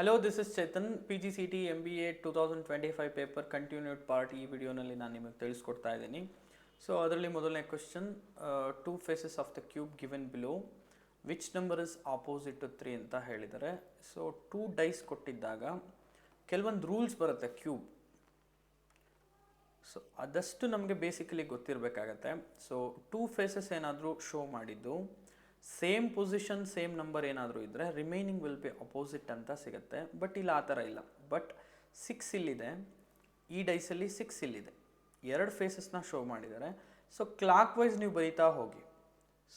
Hello, this is Chetan. PGCET MBA 2025 paper continued part ಈ ವಿಡಿಯೋನಲ್ಲಿ ನಾನು ನಿಮಗೆ ತಿಳಿಸ್ಕೊಡ್ತಾ ಇದ್ದೀನಿ. ಸೊ ಅದರಲ್ಲಿ ಮೊದಲನೇ question, two faces of the cube given below, which number is opposite to 3 ಅಂತ ಹೇಳಿದ್ದಾರೆ. ಸೊ 2 ಡೈಸ್ ಕೊಟ್ಟಿದ್ದಾಗ ಕೆಲವೊಂದು ರೂಲ್ಸ್ ಬರುತ್ತೆ ಕ್ಯೂಬ್. ಸೊ ಅದಷ್ಟು ನಮಗೆ ಬೇಸಿಕಲಿ ಗೊತ್ತಿರಬೇಕಾಗತ್ತೆ. ಸೊ 2 ಫೇಸಸ್ ಏನಾದರೂ ಶೋ ಮಾಡಿದ್ದು ಸೇಮ್ ಪೊಸಿಷನ್ ಸೇಮ್ ನಂಬರ್ ಏನಾದರೂ ಇದ್ದರೆ ರಿಮೈನಿಂಗ್ ವಿಲ್ ಬಿ ಅಪೋಸಿಟ್ ಅಂತ ಸಿಗುತ್ತೆ. ಬಟ್ ಇಲ್ಲಿ ಆ ಥರ ಇಲ್ಲ. ಬಟ್ 6 ಇಲ್ಲಿದೆ, ಈ ಡೈಸಲ್ಲಿ 6 ಇಲ್ಲಿದೆ, 2 ಫೇಸಸ್ನ ಶೋ ಮಾಡಿದ್ದಾರೆ. ಸೊ ಕ್ಲಾಕ್ ವೈಸ್ ನೀವು ಬರೀತಾ ಹೋಗಿ.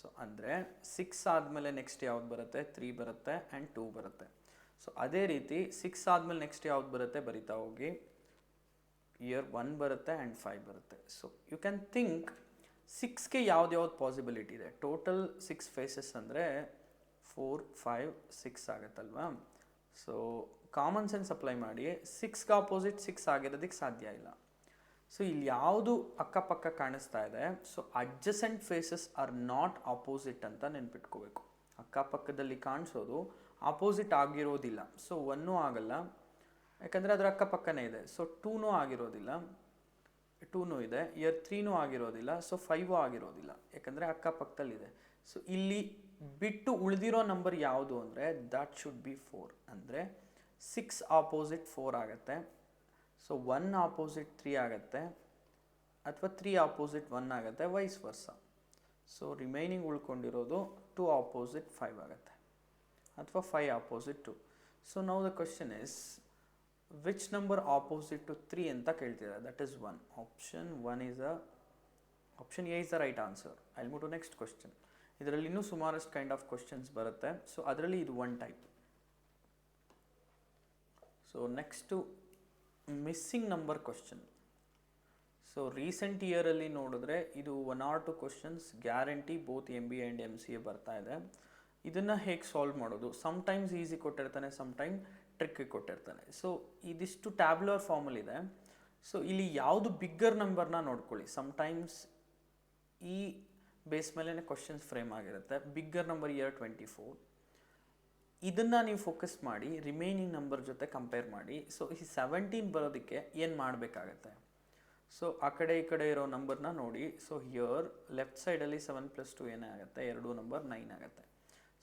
ಸೊ ಅಂದರೆ 6 ಆದಮೇಲೆ ನೆಕ್ಸ್ಟ್ ಯಾವ್ದು ಬರುತ್ತೆ, 3 ಬರುತ್ತೆ ಆ್ಯಂಡ್ 2 ಬರುತ್ತೆ. ಸೊ ಅದೇ ರೀತಿ 6 ಆದಮೇಲೆ ನೆಕ್ಸ್ಟ್ ಯಾವ್ದು ಬರುತ್ತೆ ಬರಿತಾ ಹೋಗಿ. ಇಯರ್ 1 ಬರುತ್ತೆ ಆ್ಯಂಡ್ 5 ಬರುತ್ತೆ. ಸೊ ಯು ಕ್ಯಾನ್ ಥಿಂಕ್ 6ಗೆ ಯಾವ್ದು ಪಾಸಿಬಿಲಿಟಿ ಇದೆ. ಟೋಟಲ್ 6 ಫೇಸಸ್ ಅಂದರೆ 4, 5, 6 ಆಗುತ್ತಲ್ವಾ. ಸೊ ಕಾಮನ್ ಸೆನ್ಸ್ ಅಪ್ಲೈ ಮಾಡಿ 6ಗೆ ಆಪೋಸಿಟ್ 6 ಆಗಿರೋದಕ್ಕೆ ಸಾಧ್ಯ ಇಲ್ಲ. ಸೊ ಇಲ್ಲಿ ಯಾವುದು ಅಕ್ಕಪಕ್ಕ ಕಾಣಿಸ್ತಾ ಇದೆ, so adjacent faces are not opposite ಅಂತ ನೆನ್ಪಿಟ್ಕೋಬೇಕು. ಅಕ್ಕಪಕ್ಕದಲ್ಲಿ ಕಾಣಿಸೋದು ಆಪೋಸಿಟ್ ಆಗಿರೋದಿಲ್ಲ. ಸೊ 1 ಆಗಲ್ಲ, ಯಾಕಂದರೆ ಅದರ ಅಕ್ಕಪಕ್ಕನೇ ಇದೆ. ಸೊ 2 ಆಗಿರೋದಿಲ್ಲ, 2 ಇದೆ. ಇಯರ್ 3 ಆಗಿರೋದಿಲ್ಲ. ಸೊ 5 ಆಗಿರೋದಿಲ್ಲ, ಯಾಕಂದರೆ ಅಕ್ಕಪಕ್ಕದಲ್ಲಿದೆ. ಸೊ ಇಲ್ಲಿ ಬಿಟ್ಟು ಉಳಿದಿರೋ ನಂಬರ್ ಯಾವುದು ಅಂದರೆ ದಟ್ ಶುಡ್ ಬಿ 4. ಅಂದರೆ 6 ಆಪೋಸಿಟ್ 4 ಆಗುತ್ತೆ. ಸೊ 1 ಆಪೋಸಿಟ್ 3 ಆಗುತ್ತೆ, ಅಥವಾ 3 ಆಪೋಸಿಟ್ 1 ಆಗುತ್ತೆ, ವೈಸ್ ವರ್ಸ. ಸೊ ರಿಮೈನಿಂಗ್ ಉಳ್ಕೊಂಡಿರೋದು 2 ಆಪೋಸಿಟ್ 5 ಆಗುತ್ತೆ, ಅಥವಾ 5 opposite 2. So now the question is which number opposite to 3 ಅಂತ ಕೇಳ್ತಿದ್ದಾರೆ. That is 1. Option A is the right answer. I move to next question. ಇದರಲ್ಲಿ ಇನ್ನೂ ಸುಮಾರಷ್ಟು ಕೈಂಡ್ ಆಫ್ ಕ್ವಶನ್ಸ್ ಬರುತ್ತೆ. ಸೊ ಅದರಲ್ಲಿ ಇದು 1 type. So next missing number question. So recent ಇಯರಲ್ಲಿ ನೋಡಿದ್ರೆ ಇದು 1 or 2 questions guarantee both MBA and MCA ಬರ್ತಾ ಇದೆ. ಇದನ್ನು ಹೇಗೆ ಸಾಲ್ವ್ ಮಾಡೋದು? ಸಮ್ಟೈಮ್ಸ್ ಈಸಿ ಕೊಟ್ಟಿರ್ತಾನೆ, ಸಮ್ಟೈಮ್ ಟ್ರಿಕ್ಕಿಗೆ ಕೊಟ್ಟಿರ್ತಾನೆ. ಸೊ ಇದಿಷ್ಟು ಟ್ಯಾಬ್ಯುಲರ್ ಫಾರ್ಮಲ್ಲಿದೆ. ಸೊ ಇಲ್ಲಿ ಯಾವುದು ಬಿಗ್ಗರ್ ನಂಬರ್ನ ನೋಡ್ಕೊಳ್ಳಿ. ಸಮ್ಟೈಮ್ಸ್ ಈ ಬೇಸ್ ಮೇಲೇ ಕ್ವಶನ್ಸ್ ಫ್ರೇಮ್ ಆಗಿರುತ್ತೆ. ಬಿಗ್ಗರ್ ನಂಬರ್ ಇಯರ್ 24, ಇದನ್ನು ನೀವು ಫೋಕಸ್ ಮಾಡಿ ರಿಮೈನಿಂಗ್ ನಂಬರ್ ಜೊತೆ ಕಂಪೇರ್ ಮಾಡಿ. ಸೊ ಈ 17 ಬರೋದಕ್ಕೆ ಏನು ಮಾಡಬೇಕಾಗತ್ತೆ? ಸೊ ಆ ಕಡೆ ಈ ಕಡೆ ಇರೋ ನಂಬರ್ನ ನೋಡಿ. ಸೊ ಹಿಯರ್ ಲೆಫ್ಟ್ ಸೈಡಲ್ಲಿ 7 + 2 ಏನೇ ಆಗುತ್ತೆ, 2 ನಂಬರ್ 9 ಆಗುತ್ತೆ.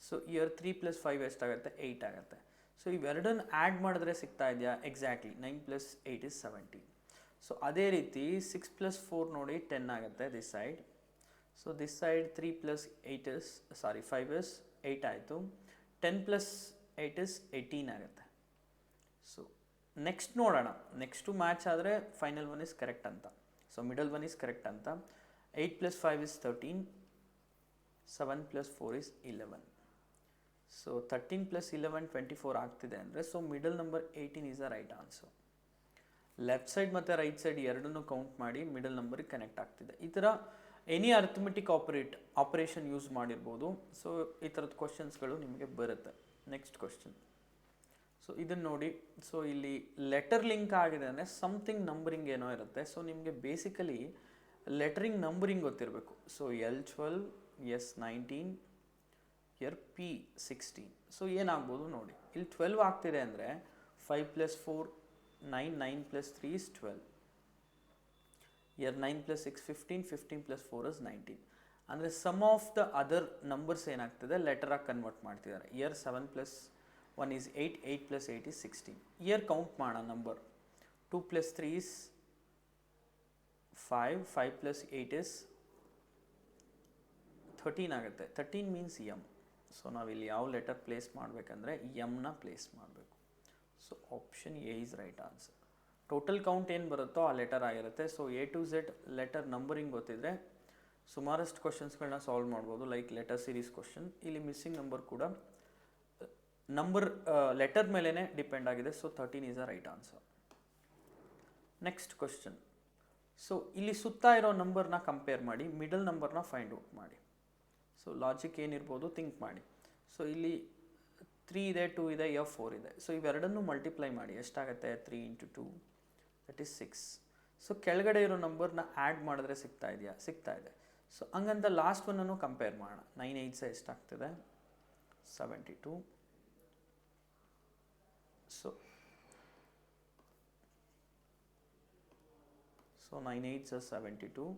ಸೊ ಇಯರ್ 3 + 5 ಎಷ್ಟಾಗುತ್ತೆ, 8 ಆಗುತ್ತೆ. ಸೊ ಇವೆರಡನ್ನು ಆ್ಯಡ್ ಮಾಡಿದ್ರೆ ಸಿಗ್ತಾ ಇದೆಯಾ? Exactly 9 + 8 is 17. ಸೊ ಅದೇ ರೀತಿ 6 + 4 ನೋಡಿ 10 ಆಗುತ್ತೆ this side. So this side 3 + 8 is 5 is 8 ಆಯಿತು. 10 + 8 is 18 ಆಗುತ್ತೆ. ಸೊ ನೆಕ್ಸ್ಟ್ ನೋಡೋಣ, ನೆಕ್ಸ್ಟು ಮ್ಯಾಚ್ ಆದರೆ ಫೈನಲ್ 1 is ಕರೆಕ್ಟ್ ಅಂತ. ಸೊ ಮಿಡಲ್ 1 is ಕರೆಕ್ಟ್ ಅಂತ. 8 + 5 is 13, 7 + 4 is 11. ಸೊ 13 + 11 24 ಆಗ್ತಿದೆ ಅಂದರೆ so middle number 18 is the right answer. Left side ಮತ್ತು right side ಎರಡನ್ನೂ ಕೌಂಟ್ ಮಾಡಿ ಮಿಡಲ್ ನಂಬರಿಗೆ ಕನೆಕ್ಟ್ ಆಗ್ತಿದೆ. ಈ ಥರ ಎನಿ ಅರ್ಥಮೆಟಿಕ್ ಆಪರೇಷನ್ ಯೂಸ್ ಮಾಡಿರ್ಬೋದು. ಸೊ ಈ ಥರದ ಕ್ವಶನ್ಸ್ಗಳು ನಿಮಗೆ ಬರುತ್ತೆ. Next question. ಸೊ ಇದನ್ನು ನೋಡಿ. ಸೊ ಇಲ್ಲಿ ಲೆಟರ್ ಲಿಂಕ್ ಆಗಿದೆ ಅಂದರೆ ಸಮಥಿಂಗ್ ನಂಬರಿಂಗ್ ಏನೋ ಇರುತ್ತೆ. ಸೊ ನಿಮಗೆ ಬೇಸಿಕಲಿ ಲೆಟರಿಂಗ್ ನಂಬರಿಂಗ್ ಗೊತ್ತಿರಬೇಕು. ಸೊ L12, S19, ಇಯರ್ P16. ಸೊ ಏನಾಗ್ಬೋದು ನೋಡಿ. ಇಲ್ಲಿ 12 ಆಗ್ತಿದೆ ಅಂದರೆ 5 + 4 9, 9 + 3 is 12. Year 9 + 6 15, 15 + 4 is 19. ಅಂದರೆ sum of the other numbers ಏನಾಗ್ತದೆ ಲೆಟರಾಗಿ ಕನ್ವರ್ಟ್ ಮಾಡ್ತಿದ್ದಾರೆ. ಇಯರ್ 7 + 1 is 8, 8 + 8 is 16. ಇಯರ್ ಕೌಂಟ್ ಮಾಡೋಣ ನಂಬರ್. 2 + 3 is 5, 5 + 8 is 13 ಆಗುತ್ತೆ. 13 ಮೀನ್ಸ್ M. ಸೊ ನಾವಿಲ್ಲಿ ಯಾವ ಲೆಟರ್ ಪ್ಲೇಸ್ ಮಾಡಬೇಕಂದ್ರೆ ಎಮ್ನ ಪ್ಲೇಸ್ ಮಾಡಬೇಕು. So option A is right answer. Total count ಏನು ಬರುತ್ತೋ ಆ ಲೆಟರ್ ಆಗಿರುತ್ತೆ. So A to Z letter numbering ಗೊತ್ತಿದ್ರೆ ಸುಮಾರಷ್ಟು ಕ್ವಶನ್ಸ್ಗಳನ್ನ ಸಾಲ್ವ್ ಮಾಡ್ಬೋದು. Like letter series question. ಇಲ್ಲಿ ಮಿಸ್ಸಿಂಗ್ ನಂಬರ್ ಕೂಡ ನಂಬರ್ ಲೆಟರ್ ಮೇಲೇ ಡಿಪೆಂಡ್ ಆಗಿದೆ. So 13 is the right answer. Next question. So ಇಲ್ಲಿ ಸುತ್ತ ಇರೋ ನಂಬರ್ನ ಕಂಪೇರ್ ಮಾಡಿ ಮಿಡಲ್ ನಂಬರ್ನ ಫೈಂಡ್ ಔಟ್ ಮಾಡಿ. ಸೊ ಲಾಜಿಕ್ ಏನಿರ್ಬೋದು ಥಿಂಕ್ ಮಾಡಿ. ಸೊ ಇಲ್ಲಿ 3 ಇದೆ, 2 ಇದೆ, 4 ಇದೆ. ಸೊ ಇವೆರಡನ್ನು ಮಲ್ಟಿಪ್ಲೈ ಮಾಡಿ ಎಷ್ಟಾಗುತ್ತೆ? 3 × 2 ದಟ್ ಈಸ್ 6. ಸೊ ಕೆಳಗಡೆ ಇರೋ ನಂಬರ್ನ ಆ್ಯಡ್ ಮಾಡಿದ್ರೆ ಸಿಗ್ತಾ ಇದೆಯಾ? ಸಿಗ್ತಾ ಇದೆ. ಸೊ ಹಂಗಂತ ಲಾಸ್ಟ್ ಒನ್ನನ್ನು ಕಂಪೇರ್ ಮಾಡೋಣ. 9 8 ಎಷ್ಟಾಗ್ತದೆ? 72. ಸೊ 9 8 72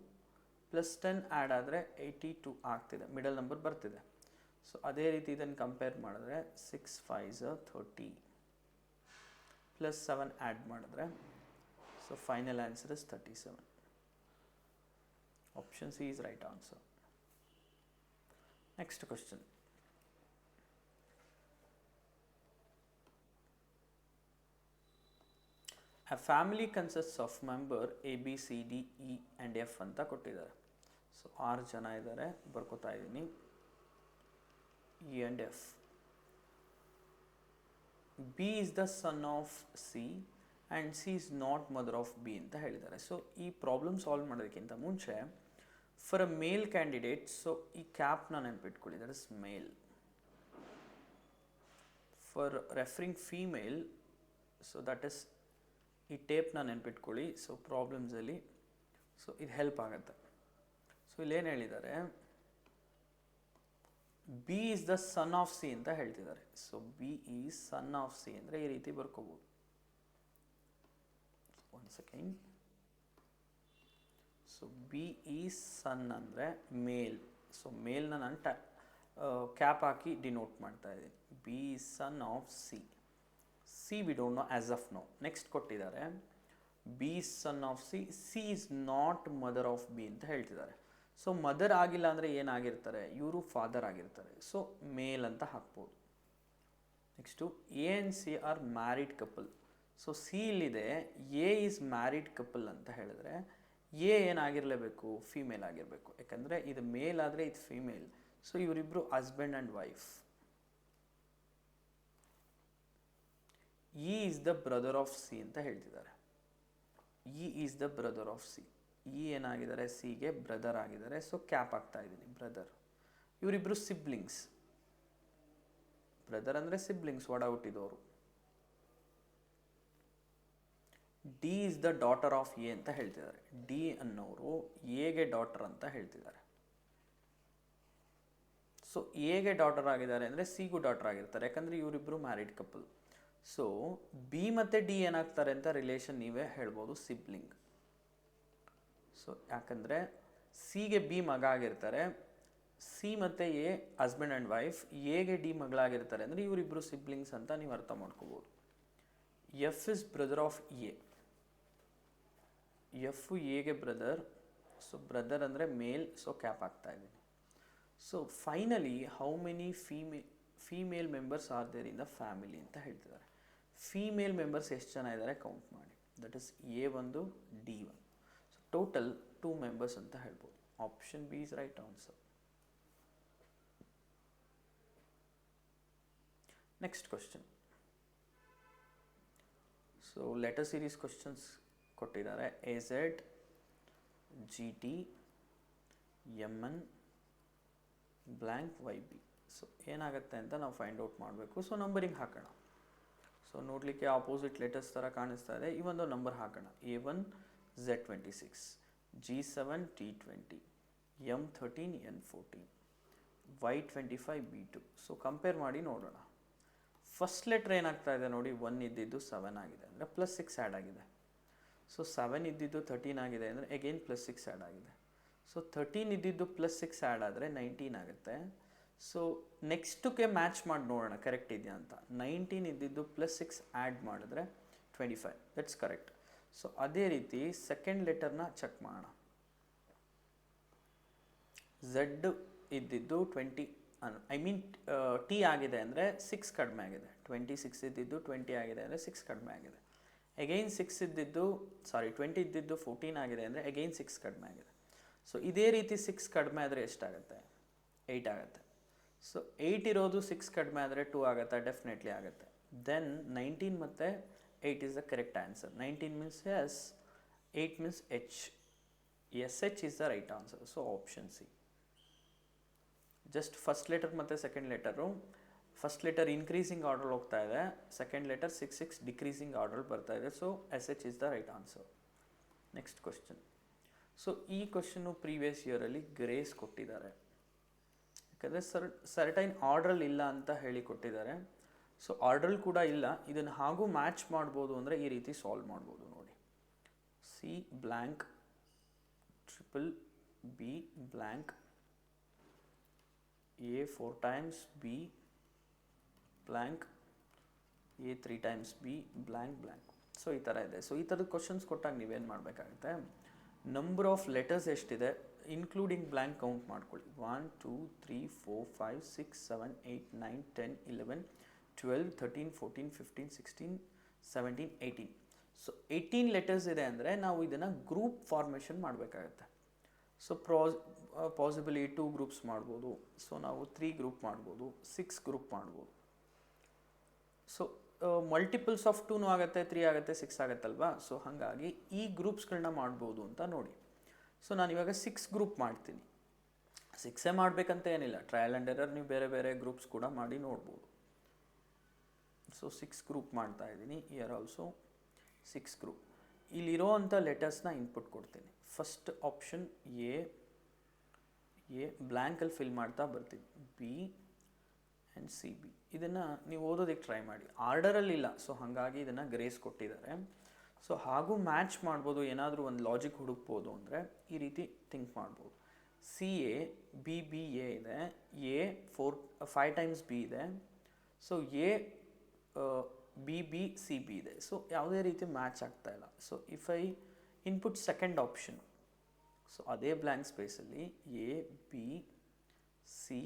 ಪ್ಲಸ್ 10 ಆ್ಯಡ್ ಆದರೆ 82 ಆಗ್ತಿದೆ, ಮಿಡಲ್ ನಂಬರ್ ಬರ್ತಿದೆ. ಸೊ ಅದೇ ರೀತಿ ಇದನ್ನು ಕಂಪೇರ್ ಮಾಡಿದ್ರೆ 6 5 30 ಪ್ಲಸ್ 7 ಆ್ಯಡ್ ಮಾಡಿದ್ರೆ so final answer is 37. Option C is right answer. Next question. A family consists of member A, B, C, D, E and F ಅಂತ ಕೊಟ್ಟಿದ್ದಾರೆ. ಸೊ 6 ಜನ ಇದ್ದಾರೆ, ಬರ್ಕೋತಾ ಇದ್ದೀನಿ. E and F. B is the son of C and C is not mother of B ಅಂತ ಹೇಳಿದ್ದಾರೆ. So ಈ problem solve ಮಾಡೋದಕ್ಕಿಂತ ಮುಂಚೆ for a male candidate, so ಈ ಕ್ಯಾಪ್ನ ನೆನಪಿಟ್ಕೊಳ್ಳಿ, that is male. For referring female, so that is ಈ ಟೇಪ್ನ ನೆನಪಿಟ್ಕೊಳ್ಳಿ. ಸೊ ಪ್ರಾಬ್ಲಮ್ಸಲ್ಲಿ ಸೊ ಇದು ಹೆಲ್ಪ್ ಆಗುತ್ತೆ. ಸೊ ಇಲ್ಲೇನು ಹೇಳಿದ್ದಾರೆ, B is the son of C ಅಂತ ಹೇಳ್ತಿದ್ದಾರೆ. So B is son of C ಅಂದರೆ ಈ ರೀತಿ ಬರ್ಕೋಬೋದು. One second. So B is son ಅಂದರೆ ಮೇಲ್. ಸೊ ಮೇಲ್ನ ನಾನು ಕ್ಯಾಪ್ ಹಾಕಿ ಡಿನೋಟ್ ಮಾಡ್ತಾ ಇದ್ದೀನಿ. B is son of C. C we don't know as of now. Next ಕೊಟ್ಟಿದ್ದಾರೆ B is son of C, C is not mother of B ಅಂತ ಹೇಳ್ತಿದ್ದಾರೆ. So mother ಆಗಿಲ್ಲ ಅಂದರೆ ಏನಾಗಿರ್ತಾರೆ, ಇವರು ಫಾದರ್ ಆಗಿರ್ತಾರೆ. ಸೊ ಮೇಲ್ ಅಂತ ಹಾಕ್ಬೋದು. Next A and C are married couple. So C ಇಲ್ಲಿದೆ, ಎ ಈಸ್ ಮ್ಯಾರಿಡ್ ಕಪಲ್ ಅಂತ ಹೇಳಿದ್ರೆ ಎ ಏನಾಗಿರಲೇಬೇಕು, ಫೀಮೇಲ್ ಆಗಿರಬೇಕು. ಯಾಕಂದರೆ ಇದು ಮೇಲ್ ಆದರೆ ಇದು ಫೀಮೇಲ್. ಸೊ ಇವರಿಬ್ಬರು husband and wife. E is the brother of C ಅಂತ ಹೇಳ್ತಿದ್ದಾರೆ. E is the brother of C. E ಏನಾಗಿದ್ದಾರೆ, ಸಿಗೆ ಬ್ರದರ್ ಆಗಿದ್ದಾರೆ. ಸೊ ಕ್ಯಾಪ್ ಆಗ್ತಾ ಇದ್ದೀನಿ, ಬ್ರದರ್. ಇವರಿಬ್ಬರು ಸಿಬ್ಲಿಂಗ್ಸ್. ಬ್ರದರ್ ಅಂದರೆ ಸಿಬ್ಲಿಂಗ್ಸ್, ಒಡ ಹುಟ್ಟಿದವರು. D is the daughter of A ಅಂತ ಹೇಳ್ತಿದ್ದಾರೆ. ಡಿ ಅನ್ನೋರು ಎಗೆ ಡಾಟರ್ ಅಂತ ಹೇಳ್ತಿದ್ದಾರೆ. ಸೊ ಎಗೆ ಡಾಟರ್ ಆಗಿದ್ದಾರೆ ಅಂದರೆ ಸಿಗೂ ಡಾಟರ್ ಆಗಿರ್ತಾರೆ, ಯಾಕಂದರೆ ಇವರಿಬ್ಬರು ಮ್ಯಾರಿಡ್ ಕಪಲ್. ಸೊ ಬಿ ಮತ್ತು ಡಿ ಏನಾಗ್ತಾರೆ ಅಂತ ರಿಲೇಷನ್ ನೀವೇ ಹೇಳ್ಬೋದು, ಸಿಬ್ಲಿಂಗ್. ಸೊ ಯಾಕಂದರೆ ಸಿಗೆ ಬಿ ಮಗ ಆಗಿರ್ತಾರೆ, ಸಿ ಮತ್ತು ಎ ಹಸ್ಬೆಂಡ್ ಆ್ಯಂಡ್ ವೈಫ್, ಎಗೆ ಡಿ ಮಗಳಾಗಿರ್ತಾರೆ ಅಂದರೆ ಇವರಿಬ್ಬರು ಸಿಬ್ಲಿಂಗ್ಸ್ ಅಂತ ನೀವು ಅರ್ಥ ಮಾಡ್ಕೋಬೋದು. F is brother of A. F ಎಗೆ ಬ್ರದರ್. ಸೊ ಬ್ರದರ್ ಅಂದರೆ ಮೇಲ್. ಸೊ ಕ್ಯಾಪ್ ಆಗ್ತಾ ಇದ್ದೀನಿ. So finally how many female members are there in the family ಅಂತ ಹೇಳ್ತಿದ್ದಾರೆ. ಫೀಮೇಲ್ ಮೆಂಬರ್ಸ್ ಎಷ್ಟು ಜನ ಇದ್ದಾರೆ ಕೌಂಟ್ ಮಾಡಿ. ದಟ್ ಇಸ್ ಎ ಒಂದು, ಡಿ ಒಂದು. ಸೊ ಟೋಟಲ್ 2 ಮೆಂಬರ್ಸ್ ಅಂತ ಹೇಳ್ಬೋದು. Option B is right answer. Next question. So letter series questions ಕೊಟ್ಟಿದ್ದಾರೆ. A Z, G T, M N, blank, Y B. So ಏನಾಗುತ್ತೆ ಅಂತ ನಾವು ಫೈಂಡ್ ಔಟ್ ಮಾಡಬೇಕು. ಸೊ ನಂಬರಿಂಗ್ ಹಾಕೋಣ. ಸೊ ನೋಡಲಿಕ್ಕೆ ಆಪೋಸಿಟ್ ಲೆಟರ್ಸ್ ಥರ ಕಾಣಿಸ್ತಾ ಇದೆ. ಈ ಒಂದು ನಂಬರ್ ಹಾಕೋಣ. A1 Z26, G7 T20, M13 N14, Y25 B2. So compare ಮಾಡಿ ನೋಡೋಣ. ಫಸ್ಟ್ ಲೆಟ್ರ್ ಏನಾಗ್ತಾ ಇದೆ ನೋಡಿ, 1 ಇದ್ದಿದ್ದು 7 ಆಗಿದೆ ಅಂದರೆ ಪ್ಲಸ್ 6 ಆ್ಯಡ್ ಆಗಿದೆ. ಸೊ 7 ಇದ್ದಿದ್ದು 13 ಆಗಿದೆ ಅಂದರೆ ಅಗೇನ್ ಪ್ಲಸ್ 6 ಆ್ಯಡ್ ಆಗಿದೆ. ಸೊ 13 ಇದ್ದಿದ್ದು ಪ್ಲಸ್ 6 ಆ್ಯಡ್ ಆದರೆ 19 ಆಗುತ್ತೆ. ಸೊ ನೆಕ್ಸ್ಟಕ್ಕೆ ಮ್ಯಾಚ್ ಮಾಡಿ ನೋಡೋಣ ಕರೆಕ್ಟ್ ಇದೆಯಾ ಅಂತ. 19 ಇದ್ದಿದ್ದು ಪ್ಲಸ್ 6 ಆ್ಯಡ್ ಮಾಡಿದ್ರೆ 25. That's correct. ಸೊ ಅದೇ ರೀತಿ ಸೆಕೆಂಡ್ ಲೆಟರ್ನ ಚೆಕ್ ಮಾಡೋಣ. ಝೆಡ್ ಇದ್ದಿದ್ದು 20, ಐ ಮೀನ್ ಟಿ ಆಗಿದೆ ಅಂದರೆ 6 ಕಡಿಮೆ ಆಗಿದೆ. 26 ಇದ್ದಿದ್ದು 20 ಆಗಿದೆ ಅಂದರೆ 6 ಕಡಿಮೆ ಆಗಿದೆ. ಅಗೈನ್ 6 ಇದ್ದಿದ್ದು 20 ಇದ್ದಿದ್ದು 14 ಆಗಿದೆ ಅಂದರೆ ಅಗೈನ್ 6 ಕಡಿಮೆ ಆಗಿದೆ. ಸೊ ಇದೇ ರೀತಿ 6 ಕಡಿಮೆ ಆದರೆ ಎಷ್ಟಾಗುತ್ತೆ, 8 ಆಗುತ್ತೆ. ಸೊ 8 ಇರೋದು 6 ಕಡಿಮೆ ಆದರೆ 2 ಆಗುತ್ತೆ, ಡೆಫಿನೆಟ್ಲಿ ಆಗುತ್ತೆ. ದೆನ್ 19 ಮತ್ತು 8 is the correct answer. 19 means S, 8 means H. S H is the right answer. So option C. Just first letter ಮತ್ತು second letter, first letter increasing order ಹೋಗ್ತಾ ಇದೆ, ಸೆಕೆಂಡ್ ಲೆಟರ್ 6 6 ಡಿಕ್ರೀಸಿಂಗ್ ಆರ್ಡರ್ ಬರ್ತಾ ಇದೆ. So S H is the right answer. Next question. So ಈ ಕ್ವಶನ್ನು previous ಇಯರಲ್ಲಿ grace ಕೊಟ್ಟಿದ್ದಾರೆ, ಯಾಕಂದರೆ ಸರ್ಟೈನ್ ಆರ್ಡ್ರಲ್ಲಿ ಇಲ್ಲ ಅಂತ ಹೇಳಿ ಕೊಟ್ಟಿದ್ದಾರೆ. ಸೊ ಆರ್ಡ್ರಲ್ಲಿ ಕೂಡ ಇಲ್ಲ. ಇದನ್ನು ಹಾಗೂ ಮ್ಯಾಚ್ ಮಾಡ್ಬೋದು ಅಂದರೆ ಈ ರೀತಿ ಸಾಲ್ವ್ ಮಾಡ್ಬೋದು ನೋಡಿ. C blank triple B blank, A 4 times B blank, A 3 times B blank blank. So ಈ ಥರ ಇದೆ. ಸೊ ಈ ಥರದ ಕ್ವಶನ್ಸ್ ಕೊಟ್ಟಾಗ ನೀವೇನು ಮಾಡಬೇಕಾಗುತ್ತೆ, ನಂಬರ್ ಆಫ್ ಲೆಟರ್ಸ್ ಎಷ್ಟಿದೆ ಇನ್ಕ್ಲೂಡಿಂಗ್ ಬ್ಲ್ಯಾಂಕ್ ಕೌಂಟ್ ಮಾಡ್ಕೊಳ್ಳಿ. 1 2 3 4 5 6 7 8 9 10 11 12 13 14 15 16 17 18. ಸೊ 18 ಲೆಟರ್ಸ್ ಇದೆ ಅಂದರೆ ನಾವು ಇದನ್ನು ಗ್ರೂಪ್ ಫಾರ್ಮೇಷನ್ ಮಾಡಬೇಕಾಗತ್ತೆ. ಸೊ ಪಾಸಿಬಲಿ 2 ಗ್ರೂಪ್ಸ್ ಮಾಡ್ಬೋದು, ಸೊ ನಾವು 3 ಗ್ರೂಪ್ ಮಾಡ್ಬೋದು, 6 ಗ್ರೂಪ್ ಮಾಡ್ಬೋದು. ಸೊ ಮಲ್ಟಿಪಲ್ಸ್ ಆಫ್ 2 ಆಗುತ್ತೆ, 3 ಆಗುತ್ತೆ, 6 ಆಗುತ್ತಲ್ವಾ. ಸೊ ಹಾಗಾಗಿ ಈ ಗ್ರೂಪ್ಸ್ಗಳನ್ನ ಮಾಡ್ಬೋದು ಅಂತ ನೋಡಿ. ಸೊ ನಾನಿವಾಗ 6 ಗ್ರೂಪ್ ಮಾಡ್ತೀನಿ. 6 ಮಾಡಬೇಕಂತ ಏನಿಲ್ಲ, ಟ್ರಯಲ್ ಆ್ಯಂಡ್ ಎರರ್ ನೀವು ಬೇರೆ ಬೇರೆ ಗ್ರೂಪ್ಸ್ ಕೂಡ ಮಾಡಿ ನೋಡ್ಬೋದು. ಸೊ 6 ಗ್ರೂಪ್ ಮಾಡ್ತಾ ಇದ್ದೀನಿ. Year also 6 group. ಇಲ್ಲಿರೋ ಅಂಥ ಲೆಟರ್ಸ್ನ ಇನ್ಪುಟ್ ಕೊಡ್ತೀನಿ. ಫಸ್ಟ್ ಆಪ್ಷನ್ ಎ ಬ್ಲ್ಯಾಂಕಲ್ಲಿ ಫಿಲ್ ಮಾಡ್ತಾ ಬರ್ತೀನಿ. B and C B. ಇದನ್ನು ನೀವು ಓದೋದಕ್ಕೆ ಟ್ರೈ ಮಾಡಿ. ಆರ್ಡರಲ್ಲಿಲ್ಲ, ಸೊ ಹಾಗಾಗಿ ಇದನ್ನು ಗ್ರೇಸ್ ಕೊಟ್ಟಿದ್ದಾರೆ. ಸೊ ಹಾಗೂ ಮ್ಯಾಚ್ ಮಾಡ್ಬೋದು, ಏನಾದರೂ ಒಂದು ಲಾಜಿಕ್ ಹುಡುಕ್ಬೋದು ಅಂದರೆ ಈ ರೀತಿ ಥಿಂಕ್ ಮಾಡ್ಬೋದು. C A B B A ಇದೆ, ಎ 5 ಟೈಮ್ಸ್ ಬಿ ಇದೆ, so A B B C B ಇದೆ. ಸೊ ಯಾವುದೇ ರೀತಿ ಮ್ಯಾಚ್ ಆಗ್ತಾ ಇಲ್ಲ. So if I input second option, so ಅದೇ ಬ್ಲ್ಯಾಂಕ್ ಸ್ಪೇಸಲ್ಲಿ ಎ ಬಿ ಸಿ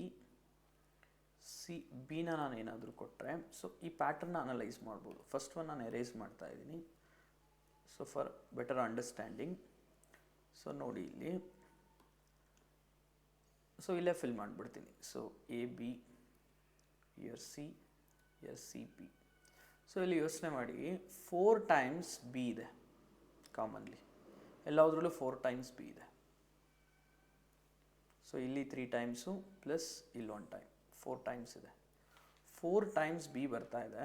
ಬಿನ ನಾನು ಏನಾದರೂ ಕೊಟ್ಟರೆ, ಸೊ ಈ ಪ್ಯಾಟರ್ನ ಅನಲೈಸ್ ಮಾಡ್ಬೋದು. ಫಸ್ಟ್ ಒನ್ ನಾನು ಎರೇಸ್ ಮಾಡ್ತಾ ಇದ್ದೀನಿ, so for better understanding. So ನೋಡಿ ಇಲ್ಲಿ, ಸೊ ಇಲ್ಲೇ ಫಿಲ್ ಮಾಡಿಬಿಡ್ತೀನಿ. So A B, year C, year C B. So ಇಲ್ಲಿ ಯೋಚನೆ ಮಾಡಿ, 4 ಟೈಮ್ಸ್ ಬಿ ಇದೆ ಕಾಮನ್ಲಿ, ಎಲ್ಲದರಲ್ಲೂ 4 ಟೈಮ್ಸ್ ಬಿ ಇದೆ. ಸೊ ಇಲ್ಲಿ 3 ಟೈಮ್ಸು ಪ್ಲಸ್ ಇಲ್ಲಿ 1 ಟೈಮ್, 4 ಟೈಮ್ಸ್ ಇದೆ. 4 ಟೈಮ್ಸ್ ಬಿ ಬರ್ತಾ ಇದೆ.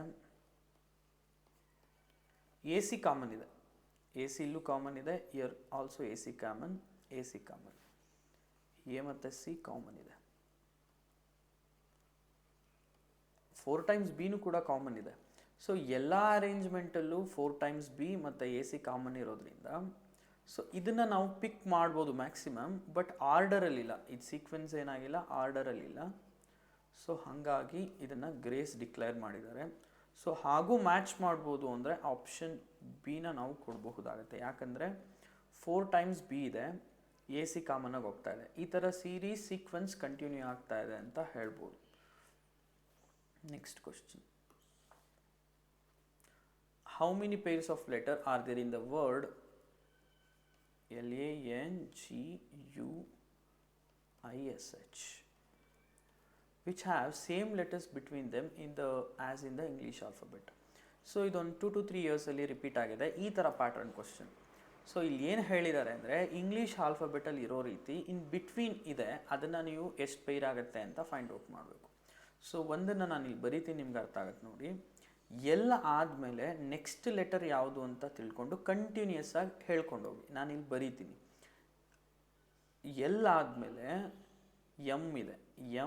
ಎ ಸಿ ಕಾಮನ್ ಇದೆ, ಎ ಸಿ ಇಲ್ಲೂ ಕಾಮನ್ ಇದೆ, year also A C common, A C common, A ಮತ್ತು ಸಿ ಕಾಮನ್ ಇದೆ. 4 ಟೈಮ್ಸ್ ಬಿನೂ ಕೂಡ ಕಾಮನ್ ಇದೆ. ಸೊ ಎಲ್ಲ ಅರೇಂಜ್ಮೆಂಟಲ್ಲೂ 4 ಟೈಮ್ಸ್ ಬಿ ಮತ್ತು ಎ ಸಿ ಕಾಮನ್ ಇರೋದ್ರಿಂದ ಸೊ ಇದನ್ನು ನಾವು ಪಿಕ್ ಮಾಡ್ಬೋದು ಮ್ಯಾಕ್ಸಿಮಮ್, ಬಟ್ ಆರ್ಡರಲ್ಲಿಲ್ಲ. ಇದು ಸೀಕ್ವೆನ್ಸ್ ಏನಾಗಿಲ್ಲ, ಆರ್ಡರಲ್ಲಿಲ್ಲ. ಸೊ ಹಾಗಾಗಿ ಇದನ್ನು ಗ್ರೇಸ್ ಡಿಕ್ಲೇರ್ ಮಾಡಿದ್ದಾರೆ. ಸೊ ಹಾಗೂ ಮ್ಯಾಚ್ ಮಾಡ್ಬೋದು ಅಂದರೆ ಆಪ್ಷನ್ ಬಿನ ನಾವು ಕೊಡಬಹುದಾಗುತ್ತೆ. ಯಾಕಂದರೆ 4 ಟೈಮ್ಸ್ ಬಿ ಇದೆ, ಎ ಸಿ ಕಾಮನ್ನಾಗಿ ಹೋಗ್ತಾ ಇದೆ. ಈ ಥರ ಸೀರೀಸ್ ಸೀಕ್ವೆನ್ಸ್ ಕಂಟಿನ್ಯೂ ಆಗ್ತಾ ಇದೆ ಅಂತ ಹೇಳ್ಬೋದು. Next question, how many pairs of letter are there in the word LANGUISH which have same letters between them as in the English alphabet. So ಇದೊಂದು 2 to 3 ಇಯರ್ಸಲ್ಲಿ ರಿಪೀಟ್ ಆಗಿದೆ ಈ ಥರ ಪ್ಯಾಟರ್ನ್ ಕ್ವಶನ್. ಸೊ ಇಲ್ಲಿ ಏನು ಹೇಳಿದ್ದಾರೆ ಅಂದರೆ, ಇಂಗ್ಲೀಷ್ ಆಲ್ಫಾಬೆಟಲ್ಲಿ ಇರೋ ರೀತಿ ಇನ್ ಬಿಟ್ವೀನ್ ಇದೆ, ಅದನ್ನು ನೀವು ಎಷ್ಟು ಪೇರ್ ಆಗುತ್ತೆ ಅಂತ ಫೈಂಡ್ ಔಟ್ ಮಾಡಬೇಕು. ಸೊ ಒಂದನ್ನು ನಾನು ಇಲ್ಲಿ ಬರೀತೀನಿ, ನಿಮ್ಗೆ ಅರ್ಥ ಆಗುತ್ತೆ ನೋಡಿ. ಎಲ್ಲ ಆದಮೇಲೆ ನೆಕ್ಸ್ಟ್ ಲೆಟರ್ ಯಾವುದು ಅಂತ ತಿಳ್ಕೊಂಡು ಕಂಟಿನ್ಯೂಸ್ ಆಗಿ ಹೇಳ್ಕೊಂಡು ಹೋಗಿ. ನಾನು ಇಲ್ಲಿ ಬರೀತೀನಿ, ಎಲ್ಲ ಆದಮೇಲೆ ಎಮ್ ಇದೆ,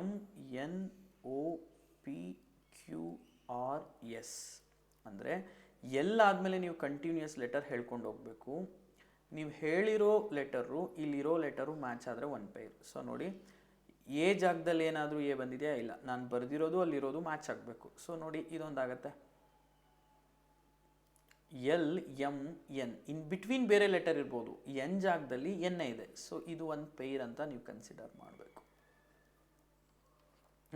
MNOPQRS ಅಂದರೆ ಎಲ್ಲ ಆದಮೇಲೆ ನೀವು ಕಂಟಿನ್ಯೂಸ್ ಲೆಟರ್ ಹೇಳ್ಕೊಂಡು ಹೋಗಬೇಕು. ನೀವು ಹೇಳಿರೋ ಲೆಟರು ಇಲ್ಲಿರೋ ಲೆಟರು ಮ್ಯಾಚ್ ಆದರೆ 1 ಪೇರ್. ಸೊ ನೋಡಿ, ಎ ಜಾಗದಲ್ಲಿ ಏನಾದರೂ ಎ ಬಂದಿದೆಯಾ, ಇಲ್ಲ, ನಾನು ಬರೆದಿರೋದು ಅಲ್ಲಿರೋದು ಮ್ಯಾಚ್ ಆಗಬೇಕು. ಸೊ ನೋಡಿ, ಇದೊಂದಾಗತ್ತೆ. LMN ಇನ್ ಬಿಟ್ವೀನ್ ಬೇರೆ ಲೆಟರ್ ಇರ್ಬೋದು, ಎನ್ ಜಾಗದಲ್ಲಿ ಎನ್ ಇದೆ. ಸೊ ಇದು 1 ಪೇರ್ ಅಂತ ನೀವು ಕನ್ಸಿಡರ್ ಮಾಡಬೇಕು.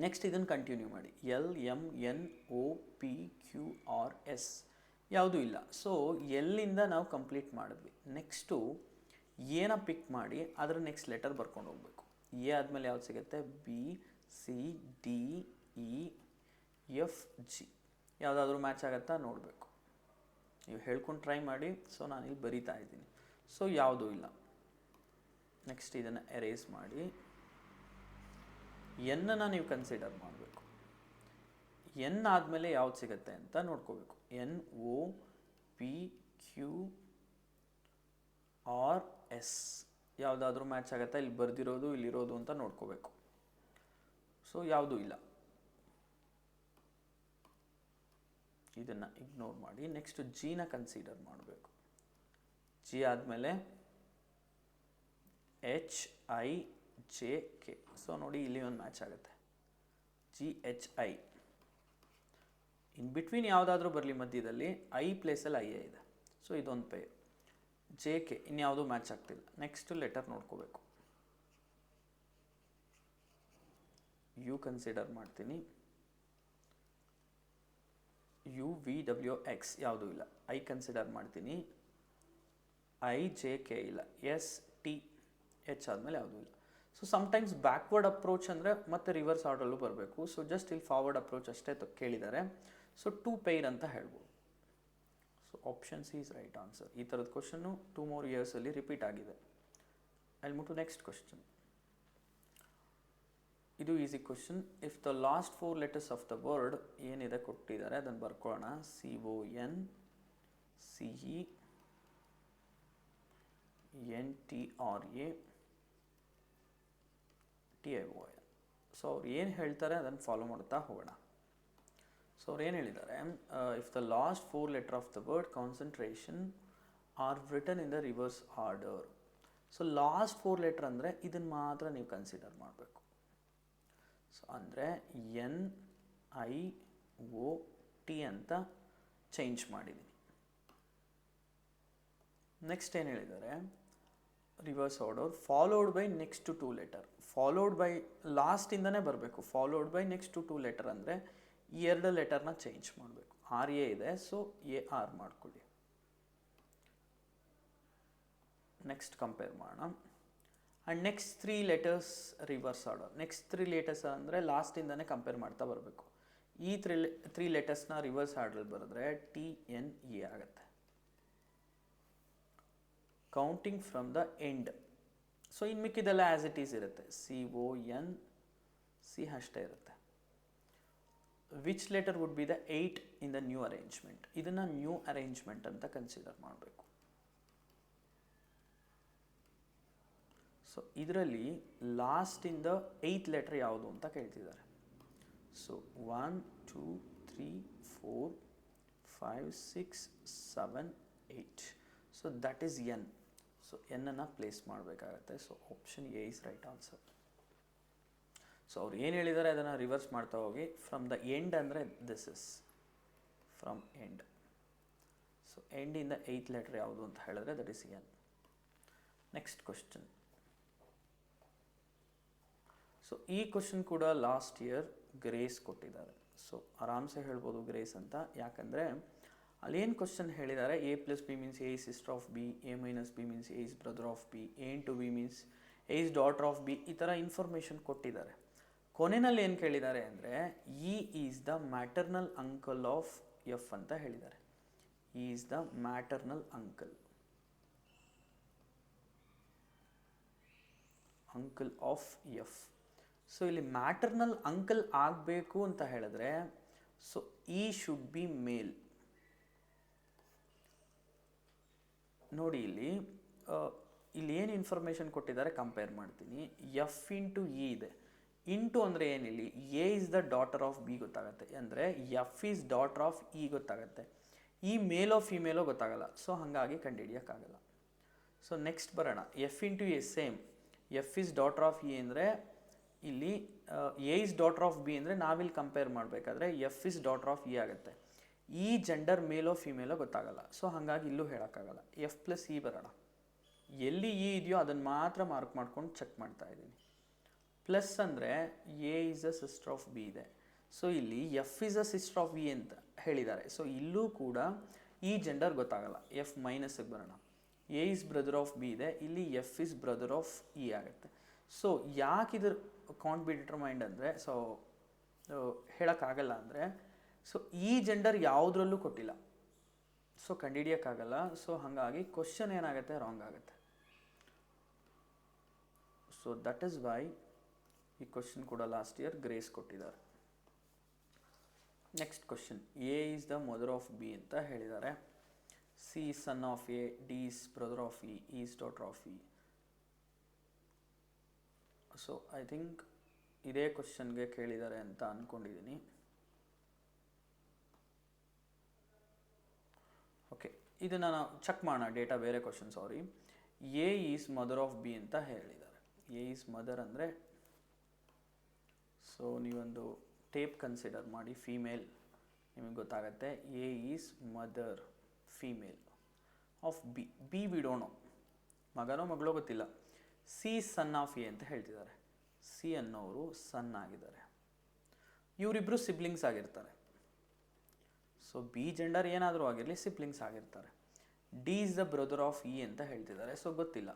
ನೆಕ್ಸ್ಟ್ ಇದನ್ನು ಕಂಟಿನ್ಯೂ ಮಾಡಿ, LMNOPQRS ಯಾವುದೂ ಇಲ್ಲ. ಸೊ ಎಲ್ಲಿಂದ ನಾವು ಕಂಪ್ಲೀಟ್ ಮಾಡಿದ್ವಿ. ನೆಕ್ಸ್ಟು ಏನ ಪಿಕ್ ಮಾಡಿ ಅದರ ನೆಕ್ಸ್ಟ್ ಲೆಟರ್ ಬರ್ಕೊಂಡು ಹೋಗ್ಬೇಕು. ಎ ಆದಮೇಲೆ ಯಾವ್ದು ಸಿಗುತ್ತೆ, BCDEFG ಯಾವುದಾದ್ರೂ ಮ್ಯಾಚ್ ಆಗುತ್ತಾ ನೋಡಬೇಕು. ನೀವು ಹೇಳ್ಕೊಂಡು ಟ್ರೈ ಮಾಡಿ. ಸೊ ನಾನು ಇಲ್ಲಿ ಬರಿತಾ ಇದ್ದೀನಿ. ಸೊ ಯಾವುದೂ ಇಲ್ಲ. ನೆಕ್ಸ್ಟ್ ಇದನ್ನು ಎರೇಸ್ ಮಾಡಿ, ಎನ್ನನ್ನು ನೀವು ಕನ್ಸಿಡರ್ ಮಾಡಬೇಕು. ಎನ್ ಆದಮೇಲೆ ಯಾವ್ದು ಸಿಗುತ್ತೆ ಅಂತ ನೋಡ್ಕೋಬೇಕು. NOPQRS ಯಾವುದಾದ್ರೂ ಮ್ಯಾಚ್ ಆಗುತ್ತಾ, ಇಲ್ಲಿ ಬರ್ದಿರೋದು ಇಲ್ಲಿರೋದು ಅಂತ ನೋಡ್ಕೋಬೇಕು. ಸೊ ಯಾವುದೂ ಇಲ್ಲ, ಇದನ್ನು ಇಗ್ನೋರ್ ಮಾಡಿ. ನೆಕ್ಸ್ಟ್ ಜಿನ ಕನ್ಸಿಡರ್ ಮಾಡಬೇಕು. ಜಿ ಆದಮೇಲೆ GHIJK. ಸೊ ನೋಡಿ ಇಲ್ಲಿ ಒಂದು ಮ್ಯಾಚ್ ಆಗುತ್ತೆ. GHI ಇನ್ ಬಿಟ್ವೀನ್ ಯಾವುದಾದ್ರೂ ಬರಲಿ ಮಧ್ಯದಲ್ಲಿ ಐ ಪ್ಲೇಸಲ್ಲಿ ಐ ಇದೆ. ಸೊ ಇದೊಂದು ಪೇರ್. JK ಇನ್ಯಾವುದೂ ಮ್ಯಾಚ್ ಆಗ್ತಿಲ್ಲ. ನೆಕ್ಸ್ಟ್ ಲೆಟರ್ ನೋಡ್ಕೋಬೇಕು. ಯು ಕನ್ಸಿಡರ್ ಮಾಡ್ತೀನಿ. UVWX ಯಾವುದೂ ಇಲ್ಲ. ಐ ಕನ್ಸಿಡರ್ ಮಾಡ್ತೀನಿ. IJK ಇಲ್ಲ. STH ಆದಮೇಲೆ ಯಾವುದೂ ಇಲ್ಲ. ಸೊ ಸಮ್ಟೈಮ್ಸ್ ಬ್ಯಾಕ್ವರ್ಡ್ ಅಪ್ರೋಚ್ ಅಂದರೆ ಮತ್ತೆ ರಿವರ್ಸ್ ಆರ್ಡರಲ್ಲೂ ಬರಬೇಕು. ಸೊ ಜಸ್ಟ್ ಇಲ್ಲಿ ಫಾರ್ವರ್ಡ್ ಅಪ್ರೋಚ್ ಅಷ್ಟೇ ಕೇಳಿದ್ದಾರೆ. ಸೊ 2 ಪೇರ್ ಅಂತ ಹೇಳ್ಬೋದು. So option C is right answer. ಈ ಥರದ ಕ್ವಶನ್ನು 2 more ಇಯರ್ಸಲ್ಲಿ ರಿಪೀಟ್ ಆಗಿದೆ. I move to next question. ಇದು easy question. If the last 4 letters of the word ಏನಿದೆ ಕೊಟ್ಟಿದ್ದಾರೆ ಅದನ್ನು ಬರ್ಕೊಳ್ಳೋಣ. CON CE NTRA TION. So ಅವ್ರು ಏನು ಹೇಳ್ತಾರೆ ಅದನ್ನು ಫಾಲೋ ಮಾಡ್ತಾ ಹೋಗೋಣ. ಸೊ ಅವ್ರು ಏನು ಹೇಳಿದ್ದಾರೆ, if the last 4 letters of the word concentration are written in the reverse order. So last 4 letters ಅಂದರೆ ಇದನ್ನು ಮಾತ್ರ ನೀವು ಕನ್ಸಿಡರ್ ಮಾಡಬೇಕು. ಸೊ ಅಂದರೆ NIOT ಅಂತ ಚೇಂಜ್ ಮಾಡಿದ್ದೀನಿ. ನೆಕ್ಸ್ಟ್ ಏನು ಹೇಳಿದ್ದಾರೆ, reverse order followed by next 2 letters. Followed by ಲಾಸ್ಟಿಂದನೇ ಬರಬೇಕು. ಫಾಲೋಡ್ ಬೈ ನೆಕ್ಸ್ಟ್ 2 letters ಅಂದರೆ ಈ 2 ಲೆಟರ್ನ ಚೇಂಜ್ ಮಾಡಬೇಕು. RA ಇದೆ, ಸೊ AR ಮಾಡ್ಕೊಳ್ಳಿ. ನೆಕ್ಸ್ಟ್ ಕಂಪೇರ್ ಮಾಡೋಣ. And next 3 letters reverse order. Next 3 letters ಅಂದರೆ ಲಾಸ್ಟಿಂದನೇ ಕಂಪೇರ್ ಮಾಡ್ತಾ ಬರಬೇಕು. ಈ 3 letters ರಿವರ್ಸ್ ಆರ್ಡರ್ ಬರೆದ್ರೆ TNA ಆಗುತ್ತೆ. Counting from the end. So ಇನ್ನು ಮಿಕ್ಕಿದೆಲ್ಲ ಆ್ಯಸ್ ಇಟ್ ಈಸ್ ಇರುತ್ತೆ. CONC ಅಷ್ಟೇ ಇರುತ್ತೆ. Which letter would be the 8 in the new arrangement. ಇದನ್ನು ನ್ಯೂ ಅರೇಂಜ್ಮೆಂಟ್ ಅಂತ ಕನ್ಸಿಡರ್ ಮಾಡಬೇಕು. ಸೊ ಇದರಲ್ಲಿ ಲಾಸ್ಟಿಂದ 8th letter ಯಾವುದು ಅಂತ ಕೇಳ್ತಿದ್ದಾರೆ. So 1 2 3 4 5 6 7 8. So that is N. So N place ಮಾಡಬೇಕಾಗತ್ತೆ. So option A is right answer. So ಅವ್ರು ಏನು ಹೇಳಿದ್ದಾರೆ ಅದನ್ನು ರಿವರ್ಸ್ ಮಾಡ್ತಾ ಹೋಗಿ. ಫ್ರಮ್ ದ ಎಂಡ್ ಅಂದರೆ this is from end. So ಎಂಡಿಂದ 8th letter ಯಾವುದು ಅಂತ ಹೇಳಿದ್ರೆ that is N. Next question. So ಈ ಕ್ವಶನ್ ಕೂಡ ಲಾಸ್ಟ್ ಇಯರ್ ಗ್ರೇಸ್ ಕೊಟ್ಟಿದ್ದಾರೆ. ಸೊ ಆರಾಮ್ಸೆ ಹೇಳ್ಬೋದು ಗ್ರೇಸ್ ಅಂತ. ಯಾಕಂದರೆ ಅಲ್ಲೇನು ಕ್ವಶನ್ ಹೇಳಿದ್ದಾರೆ, A + B means A is sister of B, A - B means A is brother of B, A × B means A is daughter of B. ಈ ಥರ ಇನ್ಫಾರ್ಮೇಷನ್ ಕೊಟ್ಟಿದ್ದಾರೆ. ಕೊನೆಯಲ್ಲಿ ಏನು ಕೇಳಿದ್ದಾರೆ ಅಂದರೆ E is the maternal uncle of F ಅಂತ ಹೇಳಿದ್ದಾರೆ. E is the maternal uncle of F. So ಇಲ್ಲಿ ಮ್ಯಾಟರ್ನಲ್ ಅಂಕಲ್ ಆಗಬೇಕು ಅಂತ ಹೇಳಿದ್ರೆ so E should be male. ನೋಡಿ ಇಲ್ಲಿ ಏನು ಇನ್ಫಾರ್ಮೇಷನ್ ಕೊಟ್ಟಿದ್ದಾರೆ ಕಂಪೇರ್ ಮಾಡ್ತೀನಿ. F × E ಇದೆ. ಇಂಟು ಅಂದರೆ ಏನಿಲ್ಲಿ A is the daughter of B ಗೊತ್ತಾಗುತ್ತೆ. ಅಂದರೆ F is daughter of E ಗೊತ್ತಾಗುತ್ತೆ. ಈ ಮೇಲೋ ಫಿಮೇಲೋ ಗೊತ್ತಾಗಲ್ಲ. ಸೊ ಹಾಗಾಗಿ ಕಂಡುಹಿಡಿಯೋಕ್ಕಾಗಲ್ಲ. ಸೊ ನೆಕ್ಸ್ಟ್ ಬರೋಣ. F × A same. F is daughter of E ಅಂದರೆ ಇಲ್ಲಿ A is daughter of B ಅಂದರೆ ನಾವಿಲ್ಲಿ ಕಂಪೇರ್ ಮಾಡಬೇಕಾದ್ರೆ F is daughter of E ಆಗುತ್ತೆ. ಈ ಜೆಂಡರ್ ಮೇಲೋ ಫಿಮೇಲೋ ಗೊತ್ತಾಗಲ್ಲ. ಸೊ ಹಾಗಾಗಿ ಇಲ್ಲೂ ಹೇಳೋಕ್ಕಾಗಲ್ಲ. F + E ಬರೋಣ. ಎಲ್ಲಿ E ಇದೆಯೋ ಅದನ್ನು ಮಾತ್ರ ಮಾರ್ಕ್ ಮಾಡ್ಕೊಂಡು ಚೆಕ್ ಮಾಡ್ತಾ ಇದ್ದೀನಿ. ಪ್ಲಸ್ ಅಂದರೆ A is a sister of B ಇದೆ. ಸೊ ಇಲ್ಲಿ F is a sister of E ಅಂತ ಹೇಳಿದ್ದಾರೆ. ಸೊ ಇಲ್ಲೂ ಕೂಡ ಈ ಜೆಂಡರ್ ಗೊತ್ತಾಗಲ್ಲ. F - ಬರೋಣ. A is brother of B ಇದೆ. ಇಲ್ಲಿ F is brother of E ಆಗುತ್ತೆ. ಸೊ ಯಾಕೆ ಇದ್ರ ಕಾಂಟ್ ಬಿ ಡಿಟರ್ಮೈನ್ಡ್ ಅಂದರೆ ಸೊ ಹೇಳೋಕ್ಕಾಗಲ್ಲ ಅಂದರೆ ಸೊ ಈ ಜೆಂಡರ್ ಯಾವುದ್ರಲ್ಲೂ ಕೊಟ್ಟಿಲ್ಲ. ಸೊ ಕಂಡುಹಿಡಿಯೋಕ್ಕಾಗಲ್ಲ. ಸೊ ಹಾಗಾಗಿ ಕ್ವಶನ್ ಏನಾಗುತ್ತೆ, ರಾಂಗ್ ಆಗುತ್ತೆ. ಸೊ ದಟ್ ಈಸ್ ವೈ ಈ ಕ್ವಶನ್ ಕೂಡ ಲಾಸ್ಟ್ ಇಯರ್ ಗ್ರೇಸ್ ಕೊಟ್ಟಿದ್ದಾರೆ. Next question. A is the mother of B ಅಂತ ಹೇಳಿದ್ದಾರೆ. C is son of A, D is brother of E, E is daughter of E. So I think ಇದೇ ಕ್ವಶನ್ಗೆ ಕೇಳಿದ್ದಾರೆ ಅಂತ ಅಂದ್ಕೊಂಡಿದ್ದೀನಿ. ಓಕೆ, ಇದನ್ನು ನಾವು ಚೆಕ್ ಮಾಡೋಣ. ಡೇಟಾ ಬೇರೆ question, sorry. A is mother of B ಅಂತ ಹೇಳಿದ್ದಾರೆ. ಎ ಈಸ್ ಮದರ್ ಅಂದರೆ, ಸೊ ನೀವೊಂದು ಟೇಪ್ ಕನ್ಸಿಡರ್ ಮಾಡಿ, ಫೀಮೇಲ್, ನಿಮಗೆ ಗೊತ್ತಾಗತ್ತೆ A is mother female of B. B ಬಿಡೋಣ, ಮಗನೋ ಮಗಳೋ ಗೊತ್ತಿಲ್ಲ. ಸಿ ಸನ್ ಆಫ್ ಎ ಅಂತ ಹೇಳ್ತಿದ್ದಾರೆ. ಸಿ ಅನ್ನೋರು ಸನ್ ಆಗಿದ್ದಾರೆ. ಇವರಿಬ್ಬರು ಸಿಬ್ಲಿಂಗ್ಸ್ ಆಗಿರ್ತಾರೆ. ಸೊ ಬಿ ಜೆಂಡರ್ ಏನಾದರೂ ಆಗಿರಲಿ ಸಿಬ್ಲಿಂಗ್ಸ್ ಆಗಿರ್ತಾರೆ. D is the brother of E ಅಂತ ಹೇಳ್ತಿದ್ದಾರೆ. ಸೊ ಗೊತ್ತಿಲ್ಲ,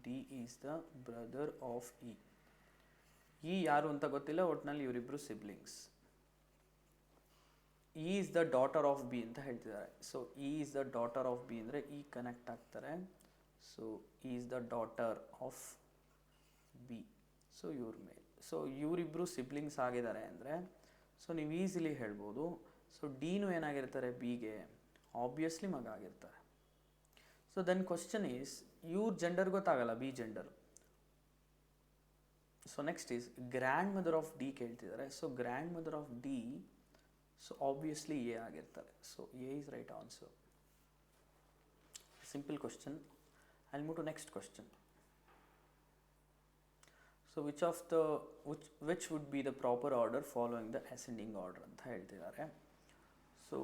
D is the brother of E. E ಯಾರು ಅಂತ ಗೊತ್ತಿಲ್ಲ, ಒಟ್ಟಿನಲ್ಲಿ ಇವರಿಬ್ಬರು siblings. E is the daughter of B ಅಂತ ಹೇಳ್ತಿದ್ದಾರೆ. So E is the daughter of B ಅಂದರೆ ಇ ಕನೆಕ್ಟ್ ಆಗ್ತಾರೆ. So E is the daughter of B. So ಇವ್ರ ಮೇಲ್. ಸೊ ಇವರಿಬ್ಬರು ಸಿಬ್ಲಿಂಗ್ಸ್ ಆಗಿದ್ದಾರೆ ಅಂದರೆ, ಸೊ ನೀವು ಈಸಿಲಿ ಹೇಳ್ಬೋದು, ಸೊ ಡಿನೂ ಏನಾಗಿರ್ತಾರೆ ಬಿಗೆ, ಆಬ್ವಿಯಸ್ಲಿ ಮಗ ಆಗಿರ್ತಾರೆ. ಸೊ ದೆನ್ ಕ್ವಶನ್ ಈಸ್, ಇವ್ರ ಜೆಂಡರ್ ಗೊತ್ತಾಗಲ್ಲ, B gender. So next is grandmother of D ಕೇಳ್ತಿದ್ದಾರೆ. So grandmother of D, so obviously A ಆಗಿರ್ತಾರೆ. So A is right answer. Simple question. I'll move to next question. So which would be the proper order following the ascending order ಅಂತ ಹೇಳ್ತಿದ್ದಾರೆ. So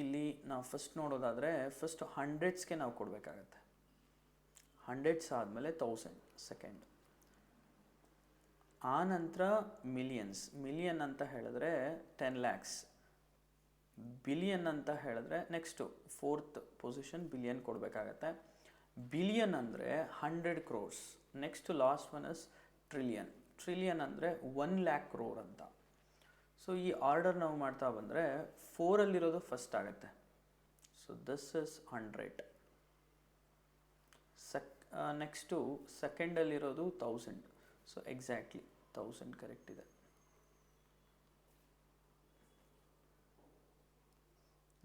ಇಲ್ಲಿ ನಾವು first ನೋಡೋದಾದರೆ, first ಹಂಡ್ರೆಡ್ಸ್ಗೆ ನಾವು ಕೊಡಬೇಕಾಗತ್ತೆ. Hundreds ಆದಮೇಲೆ 1000 second, ಆ ನಂತರ ಮಿಲಿಯನ್ಸ್. ಮಿಲಿಯನ್ ಅಂತ ಹೇಳಿದ್ರೆ 10 lakhs. ಬಿಲಿಯನ್ ಅಂತ ಹೇಳಿದ್ರೆ ನೆಕ್ಸ್ಟು 4th ಪೊಸಿಷನ್ ಬಿಲಿಯನ್ ಕೊಡಬೇಕಾಗತ್ತೆ. ಬಿಲಿಯನ್ ಅಂದರೆ 100 crores. Next last one is trillion. Trillion ಅಂದರೆ 1 lakh crore ಅಂತ. ಸೊ ಈ ಆರ್ಡರ್ ನಾವು ಮಾಡ್ತಾ ಬಂದರೆ 4ಅಲ್ಲಿರೋದು ಫಸ್ಟ್ ಆಗುತ್ತೆ. So this is 100. ನೆಕ್ಸ್ಟು ಸೆಕೆಂಡಲ್ಲಿರೋದು 1000. ಸೊ ಎಕ್ಸಾಕ್ಟ್ಲಿ 1000 ಕರೆಕ್ಟ್ ಇದೆ.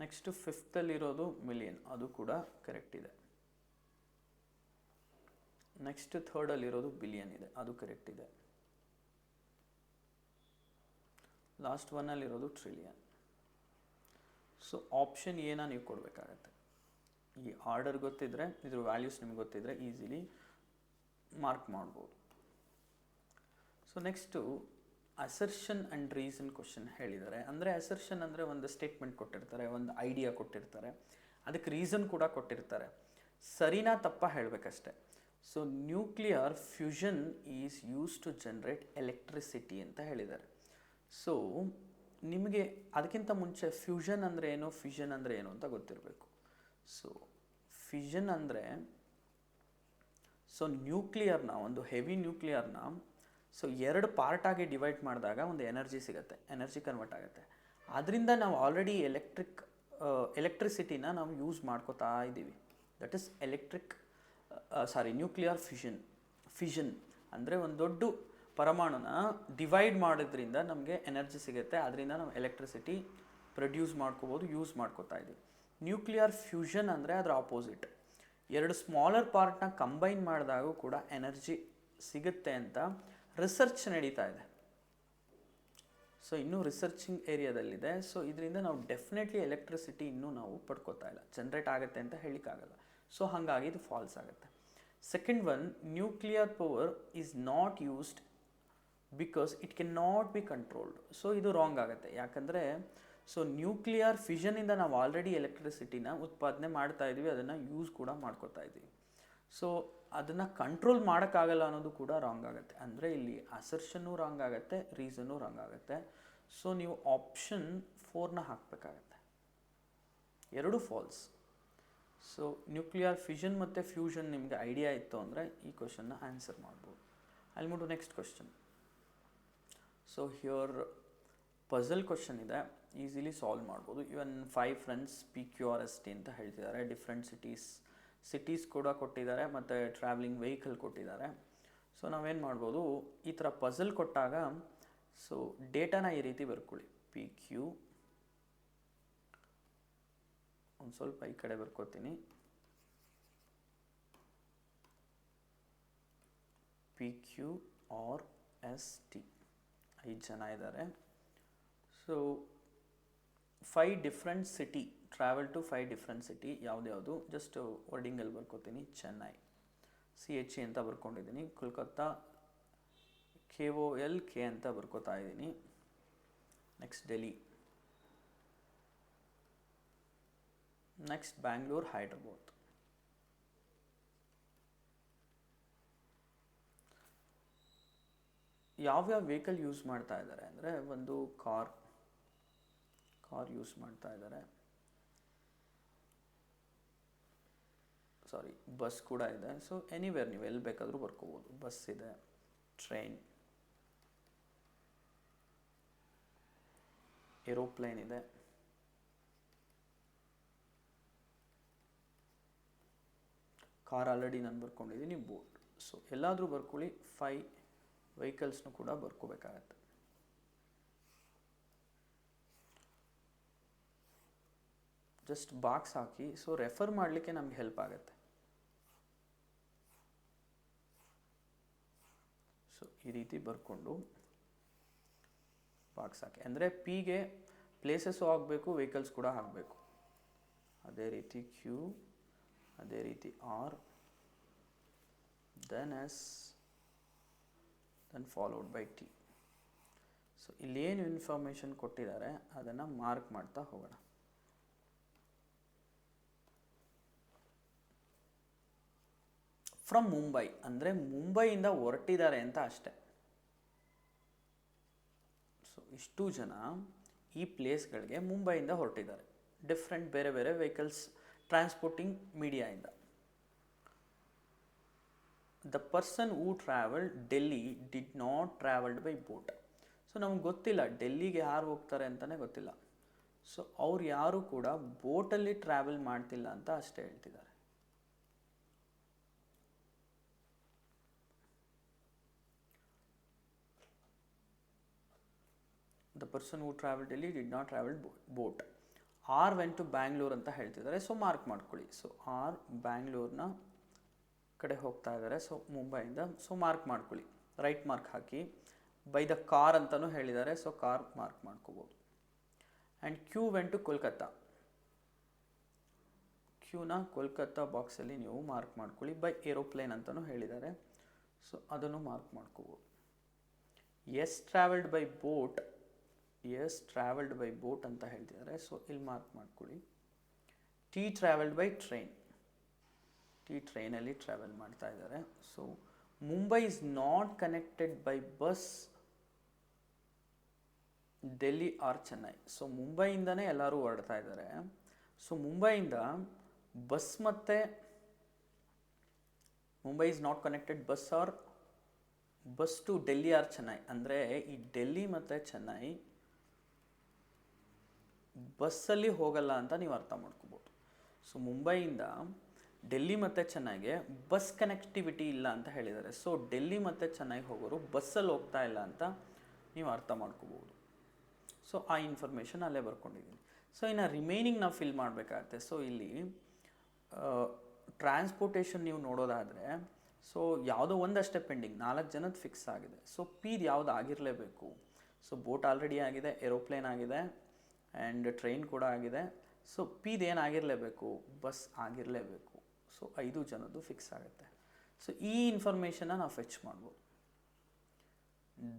ನೆಕ್ಸ್ಟು 5thಲ್ಲಿರೋದು ಮಿಲಿಯನ್, ಅದು ಕೂಡ ಕರೆಕ್ಟ್ ಇದೆ. ನೆಕ್ಸ್ಟ್ 3rdಲ್ಲಿರೋದು ಬಿಲಿಯನ್ ಇದೆ, ಅದು ಕರೆಕ್ಟ್ ಇದೆ. ಲಾಸ್ಟ್ ಒನ್ನಲ್ಲಿರೋದು ಟ್ರಿಲಿಯನ್. ಸೊ ಆಪ್ಷನ್ ಎನ ನೀವು ಕೊಡಬೇಕಾಗತ್ತೆ. ಈ ಆರ್ಡರ್ ಗೊತ್ತಿದ್ರೆ, ಇದ್ರ ವ್ಯಾಲ್ಯೂಸ್ ನಿಮ್ಗೆ ಗೊತ್ತಿದ್ರೆ ಈಸಿಲಿ ಮಾರ್ಕ್ ಮಾಡ್ಬೋದು. So next assertion and reason question ಹೇಳಿದ್ದಾರೆ. ಅಂದರೆ ಅಸರ್ಷನ್ ಅಂದರೆ ಒಂದು ಸ್ಟೇಟ್ಮೆಂಟ್ ಕೊಟ್ಟಿರ್ತಾರೆ, ಒಂದು ಐಡಿಯಾ ಕೊಟ್ಟಿರ್ತಾರೆ, ಅದಕ್ಕೆ ರೀಸನ್ ಕೂಡ ಕೊಟ್ಟಿರ್ತಾರೆ. ಸರಿನಾ ತಪ್ಪ ಹೇಳಬೇಕಷ್ಟೆ. So nuclear fusion is use to generate electricity ಅಂತ ಹೇಳಿದ್ದಾರೆ. ಸೊ ನಿಮಗೆ ಅದಕ್ಕಿಂತ ಮುಂಚೆ ಫ್ಯೂಷನ್ ಅಂದರೆ ಏನು, ಫಿಷನ್ ಅಂದರೆ ಏನು ಅಂತ ಗೊತ್ತಿರಬೇಕು. ಸೊ ಫಿಷನ್ ಅಂದರೆ, ಸೊ ನ್ಯೂಕ್ಲಿಯರ್ನ, ಒಂದು ಹೆವಿ ನ್ಯೂಕ್ಲಿಯರ್ನ ಸೊ 2 ಪಾರ್ಟಾಗಿ ಡಿವೈಡ್ ಮಾಡಿದಾಗ ಒಂದು ಎನರ್ಜಿ ಸಿಗುತ್ತೆ, ಎನರ್ಜಿ ಕನ್ವರ್ಟ್ ಆಗುತ್ತೆ. ಅದರಿಂದ ನಾವು ಆಲ್ರೆಡಿ ಎಲೆಕ್ಟ್ರಿಸಿಟಿನ ನಾವು ಯೂಸ್ ಮಾಡ್ಕೋತಾ ಇದ್ದೀವಿ. ದಟ್ ಇಸ್ ನ್ಯೂಕ್ಲಿಯರ್ ಫಿಷನ್ ಅಂದರೆ ಒಂದು ದೊಡ್ಡ ಪರಮಾಣುನ ಡಿವೈಡ್ ಮಾಡೋದ್ರಿಂದ ನಮಗೆ ಎನರ್ಜಿ ಸಿಗುತ್ತೆ. ಅದರಿಂದ ನಾವು ಎಲೆಕ್ಟ್ರಿಸಿಟಿ ಪ್ರೊಡ್ಯೂಸ್ ಮಾಡ್ಕೋಬೋದು, ಯೂಸ್ ಮಾಡ್ಕೋತಾ ಇದ್ದೀವಿ. ನ್ಯೂಕ್ಲಿಯರ್ ಫ್ಯೂಷನ್ ಅಂದರೆ ಅದರ ಆಪೋಸಿಟ್. 2 ಸ್ಮಾಲರ್ ಪಾರ್ಟ್ನ ಕಂಬೈನ್ ಮಾಡಿದಾಗೂ ಕೂಡ ಎನರ್ಜಿ ಸಿಗುತ್ತೆ ಅಂತ ರಿಸರ್ಚ್ ನಡೀತಾ ಇದೆ. ಸೊ ಇನ್ನೂ ರಿಸರ್ಚಿಂಗ್ ಏರಿಯಾದಲ್ಲಿದೆ. ಸೊ ಇದರಿಂದ ನಾವು ಡೆಫಿನೆಟ್ಲಿ ಎಲೆಕ್ಟ್ರಿಸಿಟಿ ಇನ್ನೂ ನಾವು ಪಡ್ಕೋತಾ ಇಲ್ಲ, ಜನ್ರೇಟ್ ಆಗುತ್ತೆ ಅಂತ ಹೇಳಲಿಕ್ಕಾಗಲ್ಲ. ಸೊ ಹಾಗಾಗಿ ಇದು ಫಾಲ್ಸ್ ಆಗುತ್ತೆ. Second one, nuclear power is not used because it can not be controlled. So ಇದು ರಾಂಗ್ ಆಗುತ್ತೆ. ಯಾಕಂದರೆ ಸೊ ನ್ಯೂಕ್ಲಿಯರ್ ಫಿಷನಿಂದ ನಾವು ಆಲ್ರೆಡಿ ಎಲೆಕ್ಟ್ರಿಸಿಟಿನ ಉತ್ಪಾದನೆ ಮಾಡ್ತಾ ಇದ್ದೀವಿ, ಅದನ್ನು ಯೂಸ್ ಕೂಡ ಮಾಡ್ಕೋತಾ ಇದ್ದೀವಿ. ಸೊ ಅದನ್ನು ಕಂಟ್ರೋಲ್ ಮಾಡೋಕ್ಕಾಗಲ್ಲ ಅನ್ನೋದು ಕೂಡ ರಾಂಗ್ ಆಗುತ್ತೆ. ಅಂದರೆ ಇಲ್ಲಿ ಅಸರ್ಷನ್ನು ರಾಂಗ್ ಆಗುತ್ತೆ, ರೀಸನ್ನು ರಾಂಗ್ ಆಗುತ್ತೆ. ಸೊ ನೀವು ಆಪ್ಷನ್ 4ನ ಹಾಕಬೇಕಾಗತ್ತೆ. 2 ಫಾಲ್ಸ್. ಸೊ ನ್ಯೂಕ್ಲಿಯರ್ ಫಿಷನ್ ಮತ್ತು ಫ್ಯೂಷನ್ ನಿಮಗೆ ಐಡಿಯಾ ಇತ್ತು ಅಂದರೆ ಈ ಕ್ವಶನ್ನ ಆನ್ಸರ್ ಮಾಡ್ಬೋದು. I move to next question. So here puzzle question ಇದೆ, ಈಸಿಲಿ ಸಾಲ್ವ್ ಮಾಡ್ಬೋದು. ಇವನ್ 5 ಫ್ರೆಂಡ್ಸ್ PQRST ಅಂತ ಹೇಳ್ತಿದ್ದಾರೆ. ಡಿಫ್ರೆಂಟ್ ಸಿಟೀಸ್ ಕೂಡ ಕೊಟ್ಟಿದ್ದಾರೆ ಮತ್ತು ಟ್ರಾವೆಲಿಂಗ್ ವೆಹಿಕಲ್ ಕೊಟ್ಟಿದ್ದಾರೆ. ಸೊ ನಾವೇನು ಮಾಡ್ಬೋದು, ಈ ಥರ ಪಝಲ್ ಕೊಟ್ಟಾಗ ಸೊ ಡೇಟಾನ ಈ ರೀತಿ ಬರ್ಕೊಳ್ಳಿ. PQ, ಒಂದು ಸ್ವಲ್ಪ ಈ ಕಡೆ ಬರ್ಕೋತೀನಿ, PQRST 5 ಜನ ಇದ್ದಾರೆ. So 5 different city, travel to 5 different city. ಯಾವುದ್ಯಾವುದು ಜಸ್ಟ್ ವರ್ಡಿಂಗಲ್ಲಿ ಬರ್ಕೋತೀನಿ. ಚೆನ್ನೈ, CHE ಅಂತ ಬರ್ಕೊಂಡಿದ್ದೀನಿ. ಕೋಲ್ಕತ್ತಾ KOLK ಅಂತ ಬರ್ಕೋತಾ ಇದ್ದೀನಿ. Next Delhi, next Bangalore, Hyderabad. ಯಾವ್ಯಾವ ವೆಹಿಕಲ್ ಯೂಸ್ ಮಾಡ್ತಾ ಇದ್ದಾರೆ ಅಂದರೆ, ಒಂದು ಕಾರ್ ಯೂಸ್ ಮಾಡ್ತಾ ಇದ್ದಾರೆ, ಸಾರಿ ಬಸ್ ಕೂಡ ಇದೆ. ಸೊ ಎನಿವೇರ್ ನೀವು ಎಲ್ಲಿ ಬೇಕಾದರೂ ಬರ್ಕೋಬೋದು. ಬಸ್ ಇದೆ, ಟ್ರೈನ್, ಏರೋಪ್ಲೇನ್ ಇದೆ, ಕಾರ್ ಆಲ್ರೆಡಿ ನಾನು ಬರ್ಕೊಂಡಿದ್ದೀನಿ, ಬೋಟ್. ಸೊ ಎಲ್ಲಾದರೂ ಬರ್ಕೊಳ್ಳಿ, 5 ವೆಹಿಕಲ್ಸ್ನು ಕೂಡ ಬರ್ಕೋಬೇಕಾಗತ್ತೆ. ಜಸ್ಟ್ ಬಾಕ್ಸ್ ಹಾಕಿ, ಸೊ ರೆಫರ್ ಮಾಡಲಿಕ್ಕೆ ನಮ್ಗೆ ಹೆಲ್ಪ್ ಆಗುತ್ತೆ. ಸೊ ಈ ರೀತಿ ಬರ್ಕೊಂಡು ಬಾಕ್ಸ್ ಹಾಕಿ, ಅಂದರೆ ಪಿಗೆ ಪ್ಲೇಸಸ್ಸು ಆಗಬೇಕು, ವೆಹಿಕಲ್ಸ್ ಕೂಡ ಆಗಬೇಕು. ಅದೇ ರೀತಿ ಕ್ಯೂ, ಅದೇ ರೀತಿ R, then S, then followed by T. So ಇಲ್ಲೇನು ಇನ್ಫಾರ್ಮೇಷನ್ ಕೊಟ್ಟಿದ್ದಾರೆ ಅದನ್ನು ಮಾರ್ಕ್ ಮಾಡ್ತಾ ಹೋಗೋಣ. ಫ್ರಮ್ ಮುಂಬೈ ಅಂದರೆ ಮುಂಬೈಯಿಂದ ಹೊರಟಿದ್ದಾರೆ ಅಂತ ಅಷ್ಟೆ. ಸೊ ಇಷ್ಟು ಜನ ಈ ಪ್ಲೇಸ್ಗಳಿಗೆ ಮುಂಬೈಯಿಂದ ಹೊರಟಿದ್ದಾರೆ, ಡಿಫ್ರೆಂಟ್ ಬೇರೆ ಬೇರೆ ವೆಹಿಕಲ್ಸ್ ಟ್ರಾನ್ಸ್ಪೋರ್ಟಿಂಗ್ ಮೀಡಿಯಾಯಿಂದ. The person who travelled Delhi did not travelled by boat. So ನಮ್ಗೆ ಗೊತ್ತಿಲ್ಲ ಡೆಲ್ಲಿಗೆ ಯಾರು ಹೋಗ್ತಾರೆ ಅಂತಲೇ ಗೊತ್ತಿಲ್ಲ. ಸೊ ಅವ್ರು ಯಾರು ಕೂಡ ಬೋಟಲ್ಲಿ ಟ್ರಾವೆಲ್ ಮಾಡ್ತಿಲ್ಲ ಅಂತ ಅಷ್ಟೇ ಹೇಳ್ತಿದ್ದಾರೆ. The person who travel Delhi did not travel boat. R went to Bangalore ಅಂತ ಹೇಳ್ತಿದ್ದಾರೆ. ಸೊ ಮಾರ್ಕ್ ಮಾಡ್ಕೊಳ್ಳಿ. ಸೊ ಆರ್ ಬ್ಯಾಂಗ್ಳೂರ್ನ ಕಡೆ ಹೋಗ್ತಾ ಇದ್ದಾರೆ, ಸೊ ಮುಂಬೈಯಿಂದ. ಸೊ ಮಾರ್ಕ್ ಮಾಡ್ಕೊಳ್ಳಿ, ರೈಟ್ ಮಾರ್ಕ್ ಹಾಕಿ. ಬೈ ದ ಕಾರ್ ಅಂತಲೂ ಹೇಳಿದ್ದಾರೆ, ಸೊ ಕಾರ್ ಮಾರ್ಕ್ ಮಾಡ್ಕೋಬೋದು. And Q went to Kolkata. ಕ್ಯೂನ ಕೋಲ್ಕತ್ತಾ ಬಾಕ್ಸಲ್ಲಿ ನೀವು ಮಾರ್ಕ್ ಮಾಡ್ಕೊಳ್ಳಿ. ಬೈ ಏರೋಪ್ಲೇನ್ ಅಂತಲೂ ಹೇಳಿದ್ದಾರೆ, ಸೊ ಅದನ್ನು ಮಾರ್ಕ್ ಮಾಡ್ಕೋಬೋದು. S travelled by boat, S travelled by boat ಅಂತ ಹೇಳ್ತಿದ್ದಾರೆ, ಸೊ ಇಲ್ಲಿ ಮಾರ್ಕ್ ಮಾಡ್ಕೊಳ್ಳಿ. T travelled by train, T ಟ್ರೈನಲ್ಲಿ ಟ್ರಾವೆಲ್ ಮಾಡ್ತಾ ಇದ್ದಾರೆ. So Mumbai is not connected by bus Delhi or Chennai. So ಮುಂಬೈಯಿಂದನೇ ಎಲ್ಲರೂ ಹೊರಡ್ತಾ ಇದ್ದಾರೆ. ಸೊ ಮುಂಬೈಯಿಂದ ಬಸ್ ಮತ್ತು Mumbai is not connected bus or bus to Delhi or Chennai. ಅಂದರೆ ಈ ಡೆಲ್ಲಿ ಮತ್ತು ಚೆನ್ನೈ ಬಸ್ಸಲ್ಲಿ ಹೋಗಲ್ಲ ಅಂತ ನೀವು ಅರ್ಥ ಮಾಡ್ಕೋಬೋದು. ಸೊ ಮುಂಬೈಯಿಂದ ಡೆಲ್ಲಿ ಮತ್ತು ಚೆನ್ನೈಗೆ ಬಸ್ ಕನೆಕ್ಟಿವಿಟಿ ಇಲ್ಲ ಅಂತ ಹೇಳಿದ್ದಾರೆ. ಸೊ ಡೆಲ್ಲಿ ಮತ್ತು ಚೆನ್ನೈಗೆ ಹೋಗೋರು ಬಸ್ಸಲ್ಲಿ ಹೋಗ್ತಾ ಇಲ್ಲ ಅಂತ ನೀವು ಅರ್ಥ ಮಾಡ್ಕೋಬೋದು. ಸೊ ಆ ಇನ್ಫಾರ್ಮೇಷನ್ ಅಲ್ಲೇ ಬರ್ಕೊಂಡಿದ್ದೀನಿ. ಸೊ ಇನ್ನು ರಿಮೈನಿಂಗ್ ನಾವು ಫಿಲ್ ಮಾಡಬೇಕಾಗತ್ತೆ. ಸೊ ಇಲ್ಲಿ ಟ್ರಾನ್ಸ್ಪೋರ್ಟೇಷನ್ ನೀವು ನೋಡೋದಾದರೆ, ಸೊ ಯಾವುದೋ ಒಂದಷ್ಟೇ ಪೆಂಡಿಂಗ್, 4 ಜನದ ಫಿಕ್ಸ್ ಆಗಿದೆ. ಸೊ ಪಿದು ಯಾವುದು ಆಗಿರಲೇಬೇಕು. ಸೊ ಬೋಟ್ ಆಲ್ರೆಡಿ ಆಗಿದೆ, ಏರೋಪ್ಲೇನ್ ಆಗಿದೆ, ಆ್ಯಂಡ್ ಟ್ರೈನ್ ಕೂಡ ಆಗಿದೆ. ಸೊ ಪಿದು ಏನಾಗಿರಲೇಬೇಕು, ಬಸ್ ಆಗಿರಲೇಬೇಕು. ಸೊ 5 ಜನದ್ದು ಫಿಕ್ಸ್ ಆಗುತ್ತೆ. ಸೊ ಈ ಇನ್ಫಾರ್ಮೇಷನ್ನ ನಾವು ಫೆಚ್ ಮಾಡ್ಬೋದು.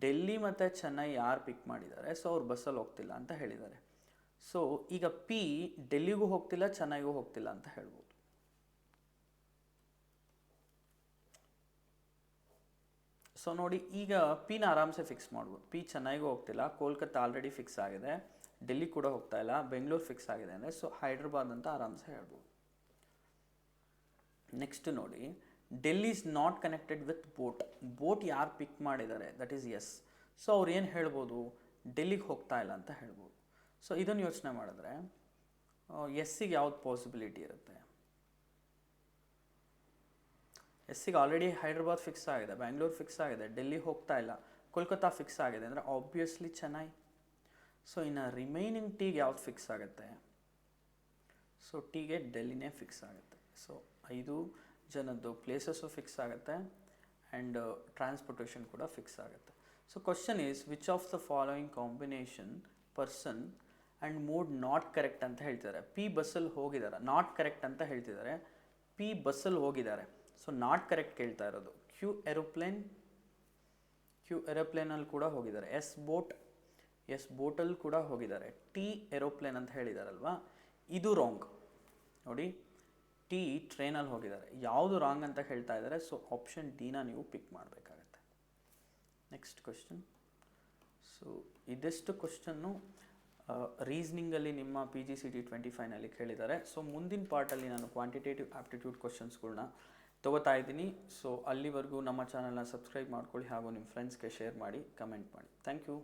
ಡೆಲ್ಲಿ ಮತ್ತು ಚೆನ್ನೈ ಯಾರು ಪಿಕ್ ಮಾಡಿದ್ದಾರೆ, ಸೊ ಅವ್ರು ಬಸ್ಸಲ್ಲಿ ಹೋಗ್ತಿಲ್ಲ ಅಂತ ಹೇಳಿದ್ದಾರೆ. ಸೊ ಈಗ ಪಿ ಡೆಲ್ಲಿಗೂ ಹೋಗ್ತಿಲ್ಲ, ಚೆನ್ನೈಗೂ ಹೋಗ್ತಿಲ್ಲ ಅಂತ ಹೇಳ್ಬೋದು. ಸೊ ನೋಡಿ, ಈಗ ಪಿನ ಆರಾಮ್ಸೆ ಫಿಕ್ಸ್ ಮಾಡ್ಬೋದು. ಪಿ ಚೆನ್ನೈಗೂ ಹೋಗ್ತಿಲ್ಲ, ಕೋಲ್ಕತ್ತಾ ಆಲ್ರೆಡಿ ಫಿಕ್ಸ್ ಆಗಿದೆ, ಡೆಲ್ಲಿ ಕೂಡ ಹೋಗ್ತಾ ಇಲ್ಲ, ಬೆಂಗಳೂರು ಫಿಕ್ಸ್ ಆಗಿದೆ ಅಂದರೆ ಸೊ ಹೈದ್ರಾಬಾದ್ ಅಂತ ಆರಾಮ್ಸೆ ಹೇಳ್ಬೋದು. ನೆಕ್ಸ್ಟ್ ನೋಡಿ, Delhi is not connected with boat. Boat ಯಾರು ಪಿಕ್ ಮಾಡಿದ್ದಾರೆ, ದಟ್ ಈಸ್ ಎಸ್. ಸೊ ಅವ್ರು ಏನು ಹೇಳ್ಬೋದು, ಡೆಲ್ಲಿಗೆ ಹೋಗ್ತಾ ಇಲ್ಲ ಅಂತ ಹೇಳ್ಬೋದು. ಸೊ ಇದನ್ನು ಯೋಚನೆ ಮಾಡಿದ್ರೆ ಎಸ್ಸಿಗೆ ಯಾವ್ದು ಪಾಸಿಬಿಲಿಟಿ ಇರುತ್ತೆ? ಎಸ್ಸಿಗೆ ಆಲ್ರೆಡಿ ಹೈದ್ರಾಬಾದ್ ಫಿಕ್ಸ್ ಆಗಿದೆ, ಬ್ಯಾಂಗ್ಳೂರು ಫಿಕ್ಸ್ ಆಗಿದೆ, ಡೆಲ್ಲಿ ಹೋಗ್ತಾ ಇಲ್ಲ, ಕೋಲ್ಕತ್ತಾ ಫಿಕ್ಸ್ ಆಗಿದೆ ಅಂದರೆ ಆಬ್ವಿಯಸ್ಲಿ ಚೆನ್ನೈ. ಸೊ ಇನ್ನು ರಿಮೈನಿಂಗ್ ಟಿಗೆ ಯಾವ್ದು ಫಿಕ್ಸ್ ಆಗುತ್ತೆ? ಸೊ ಟಿಗೆ ಡೆಲ್ಲಿನೇ ಫಿಕ್ಸ್ ಆಗುತ್ತೆ. ಸೊ 5 ಜನದ್ದು ಪ್ಲೇಸಸ್ಸು ಫಿಕ್ಸ್ ಆಗುತ್ತೆ ಆ್ಯಂಡ್ ಟ್ರಾನ್ಸ್ಪೋರ್ಟೇಷನ್ ಕೂಡ ಫಿಕ್ಸ್ ಆಗುತ್ತೆ. So question is which of the following combination person and mood not correct ಅಂತ ಹೇಳ್ತಿದ್ದಾರೆ. ಪಿ ಬಸ್ಸಲ್ಲಿ ಹೋಗಿದ್ದಾರೆ, ನಾಟ್ ಕರೆಕ್ಟ್ ಅಂತ ಹೇಳ್ತಿದ್ದಾರೆ. ಪಿ ಬಸ್ಸಲ್ಲಿ ಹೋಗಿದ್ದಾರೆ, ಸೊ ನಾಟ್ ಕರೆಕ್ಟ್ ಕೇಳ್ತಾ ಇರೋದು. ಕ್ಯೂ ಏರೋಪ್ಲೇನಲ್ಲಿ ಕೂಡ ಹೋಗಿದ್ದಾರೆ. ಬೋಟಲ್ಲಿ ಕೂಡ ಹೋಗಿದ್ದಾರೆ. ಟಿ ಏರೋಪ್ಲೇನ್ ಅಂತ ಹೇಳಿದಾರಲ್ವಾ, ಇದು ರಾಂಗ್ ನೋಡಿ. ಟಿ ಟ್ರೈನಲ್ಲಿ ಹೋಗಿದ್ದಾರೆ. ಯಾವುದು ರಾಂಗ್ ಅಂತ ಹೇಳ್ತಾ ಇದ್ದಾರೆ. ಸೊ ಆಪ್ಷನ್ ಡಿನ ನೀವು ಪಿಕ್ ಮಾಡಬೇಕಾಗತ್ತೆ. Next question. ಸೊ ಇದೆಷ್ಟು ಕ್ವಶನ್ನು ರೀಸ್ನಿಂಗಲ್ಲಿ ನಿಮ್ಮ PGCET 25ನಲ್ಲಿ ಕೇಳಿದ್ದಾರೆ. ಸೊ ಮುಂದಿನ ಪಾರ್ಟಲ್ಲಿ ನಾನು ಕ್ವಾಂಟಿಟೇಟಿವ್ ಆಪ್ಟಿಟ್ಯೂಡ್ ಕ್ವಶನ್ಸ್ಗಳ್ನ ತೊಗೋತಾ ಇದ್ದೀನಿ. ಸೊ ಅಲ್ಲಿವರೆಗೂ ನಮ್ಮ ಚಾನಲ್ನ ಸಬ್ಸ್ಕ್ರೈಬ್ ಮಾಡ್ಕೊಳ್ಳಿ ಹಾಗೂ ನಿಮ್ಮ ಫ್ರೆಂಡ್ಸ್ಗೆ ಶೇರ್ ಮಾಡಿ, ಕಮೆಂಟ್ ಮಾಡಿ. Thank you.